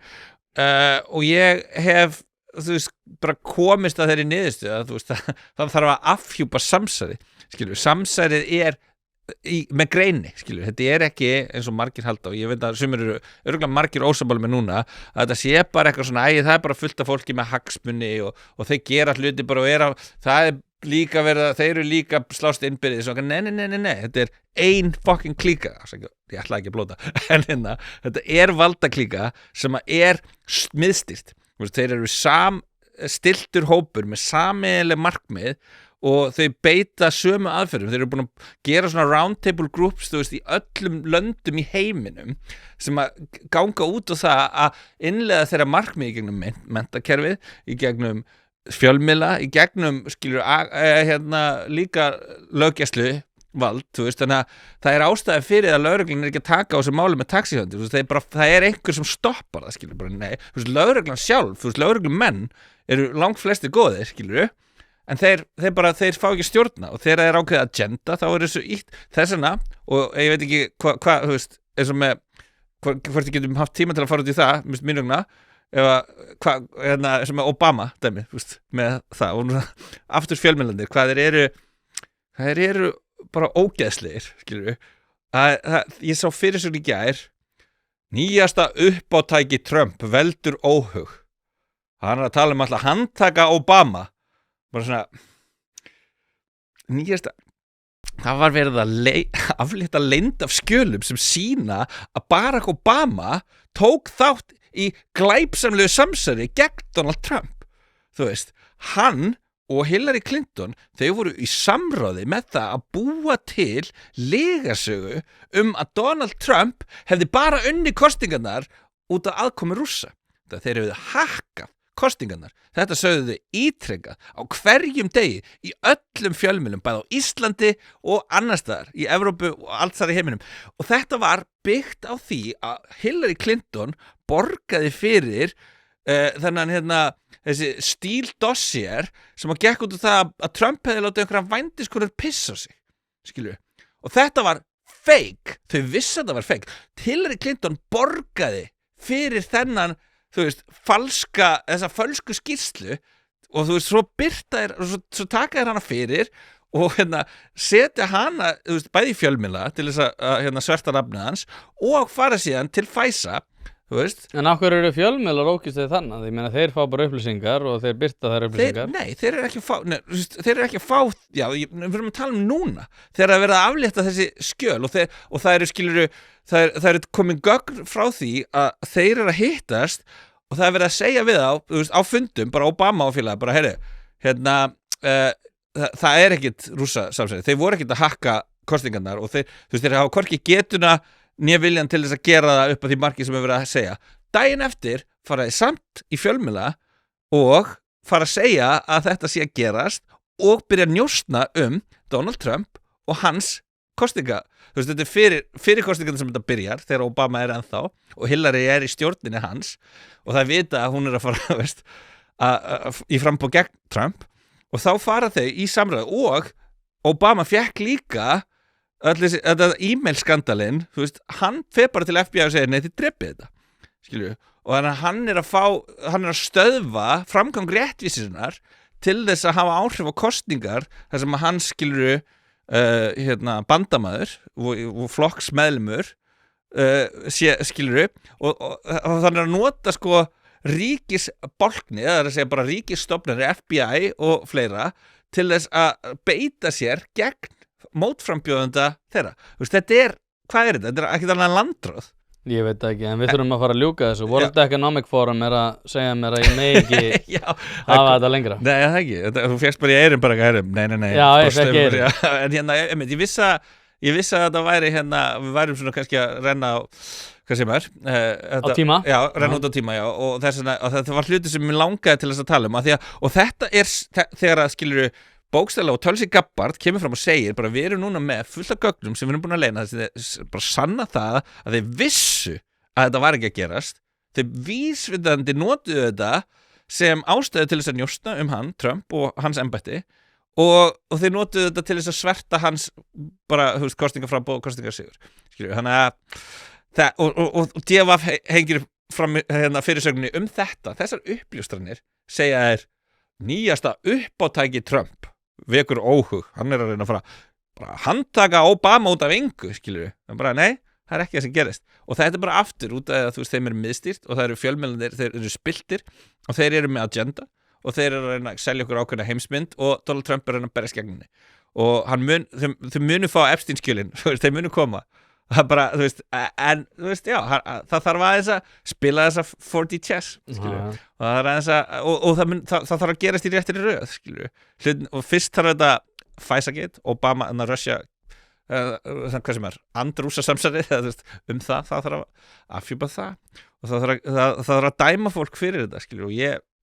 og ég hef, þú veist, bara komist að þeirri niðurstöðu að, þú veist, það þarf að afhjúpa samsæri, skilju, samsærið er með greini, skilur, þetta er ekki eins og margir halda og ég veit að sumir eru örugglega margir ósammála með núna að þetta sé bara eitthvað svona, það er bara fullt af fólki með hagsmuni og þeir gera hluti bara og það er líka verið að þeir eru líka slást innbyrðis og nei, þetta er ein fucking klíka, ég ætla ekki að blóta en þetta er valdaklíka sem er miðstýrt, þeir eru stiltur hópur með sameiginleg markmið og þau beita sömu aðferðum þeir eru búin að gera svona roundtable groups þú veist í öllum löndum í heiminum sem að ganga út á það að innleiða þeirra markmið í gegnum menntakerfið, í gegnum fjölmiðla, í gegnum skilur líka löggæslu vald, þú veist, þannig að það er ástæði fyrir að lögreglan er ekki að taka á þessu máli með taxihundir, það er einhver sem stoppar það, skilur, bara nei, þú veist, lögreglan sjálf, þú veist, lögreglumenn eru langt flestir góðir, skilur en þeir fá ekki stjórna og þegar það er ákveðið agenda þá er þessu ítt þessana og ég veit ekki hvað þú veist, eins og með hvort ég getum haft tíma til að fara út í það mín vegna, eins og með Obama dæmi, þú veist, með það og aftur fjölmiðlandir, hvað þeir eru bara ógeðslegir, skilur ég sá fyrir svo í gær nýjasta uppátæki Trump veldur óhug hann er að tala alltaf handtaka Obama bara svona nýjasta það var verið að aflétta leynd af skjölum sem sýna að Barack Obama tók þátt í glæpsamlegu samsæri gegn Donald Trump. Þú veist, hann og Hillary Clinton, þau voru í samráði með það að búa til legasögu að Donald Trump hefði bara unnið kosningarnar út af aðkomu Rússa. Þeir hefðu hakkað kosningarnar. Þetta sögðu þau ítrekað á hverjum degi í öllum fjölmiðlum, bæði á Íslandi og annars staðar í Evrópu og allt þar í heiminum. Og þetta var byggt á því að Hillary Clinton borgaði fyrir þennan þessi Steele dossier sem að gekk út úr það að Trump hefði látið einhverja vændiskonur pissa á sig. Skilju. Og þetta var fake. Þau vissi að það var fake. Hillary Clinton borgaði fyrir þennan þú veist, þessa fölsku skýrslu og þú veist, svo birta svo taka hana fyrir og setja hana, þú veist, bæði í fjölmiðla til þess að sverta nafnið hans og fara síðan til FISA, þú veist. En af hverju eru fjölmiðlar ókýrstæði þannig? Ég meina, þeir fá bara upplýsingar og þeir birta þær upplýsingar. Þeir eru ekki að fá, já, við erum að tala núna, þeir eru að vera að aflétta þessi skjöl og það eru, skilurðu, það eru komin gögn frá því að þeir eru að hittast og það er verið að segja við þú veist, á fundum, bara Obama og félaga, bara heyri, það er ekkit rússa samsæri, þeir voru ekkit að hakka kosningarnar og þeir hafa hvorki getuna né viljan til þess að gera það upp að því marki sem er verið að segja. Daginn eftir fara þeir samt í fjölmiðla og fara að segja að þetta sé að gerast og byrja að njósna Donald Trump og hans kosninga. Þú veist, þetta er fyrir kosningarna sem þetta byrjar þegar Obama er ennþá og Hillary er í stjórninni hans og það vita að hún er að fara veist, í frambóð gegn Trump og þá fara þau í samræðu og Obama fekk líka þetta e-mail skandalinn, þú veist, hann fer bara til FBI og segir, nei, þið dreppið þetta, skilju, og þannig að hann er að stöðva framgang réttvísinnar til þess að hafa áhrif á kosningar þar sem að hann, skilju, bandamaður og flokksmeðlimur skilju og þannig að nota sko ríkisbálkni, það er að segja bara ríkisstofnari, FBI og fleira til þess að beita sér gegn mótframbjóðanda þeirra. Þú veist, hvað er þetta? Þetta er ekkert annað en landráð. Ég veit ekki, en við þurfum að fara að ljúka þessu. World Economic Forum er að segja mér að ég megi ekki hafa þetta lengra. Nei, það ekki. Þú férst bara í eyrum bara nei. Já, ég fekk eyrum. En ég vissi að þetta væri við værum svona kannski að renna á, hvað sem er? Á tíma? Já, renna út á tíma, já. Og þetta var hluti sem mér langaði til þess að tala og þetta er þegar að skilur bókstaflega og Tulsi Gabbard kemur fram og segir bara við erum núna með fullt af gögnum sem við erum búin að leyna þessi bara sanna það að þeir vissu að þetta var ekki að gerast þeir vísvitandi notuðu þetta sem ástæðu til þess að njósna hann, Trump og hans embætti og þeir notuðu þetta til þess að sverta hans bara, þú veist, kosningaframbóð og kosningasigur, skilju, þannig að og DFF hengir fram fyrirsögninni þessar uppljóstranir segja nýjasta uppátæki Trump vekur óhug, hann er að reyna að bara handtaka Obama út af engu, skilur við, bara nei, það er ekki það sem gerist og þetta er bara aftur út af að þú veist þeim er miðstýrt og það eru fjölmiðlarnir, þeir eru spiltir og þeir eru með agenda og þeir eru að reyna að selja okkur ákveðna heimsmynd og Donald Trump er að reyna að berjast gegn henni og þau munu fá Epstein-skjölin, þeir munu koma það er bara, þú veist, en þú veist, já, það þarf aðeins að spila þessa 4D chess, skilju, og það er aðeins að, og það þarf að gerast í réttri röð, skilju, og fyrst þarf þetta FISA-gate, Obama, Russia, hvað sem er, andrúsa samsærið, það þarf að afhjúpa það, og það þarf að dæma fólk fyrir þetta, skilju, og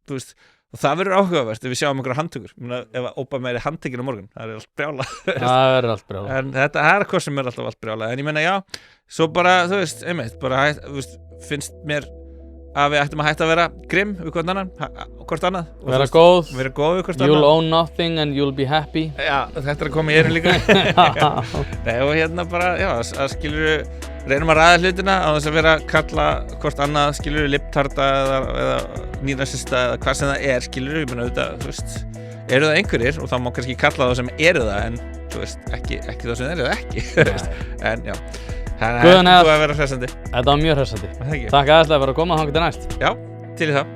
þú veist, og það verður áhugavert ef við sjáum einhverja handtökur ef Obama er handtekinn á morgun það er allt brjála það er allt brjála en þetta er hvað sem er alltaf allt brjála en ég meina já, svo bara þú veist, einmitt, bara finnst mér að við ættum að hætta að vera grimm við hvort annað vera góð við hvort annað you'll own nothing and you'll be happy já, þetta er að koma í eyrun líka nei, og bara, já, að skilur reynum að ræða hlutina á þess að vera að kalla hvort annað, skilur, liptarda eða nýnasista eða hvað sem það er, skilur, ég meina auðvitað, þú veist, eru það einhverjir og þá má kannski kalla það sem eru það en, þú veist, ekki það sem eru það ekki, en já, það er búið að vera hressandi. Þetta var mjög hressandi. Takk aðeinslega fyrir að koma, þangað til næst. Já, til í það.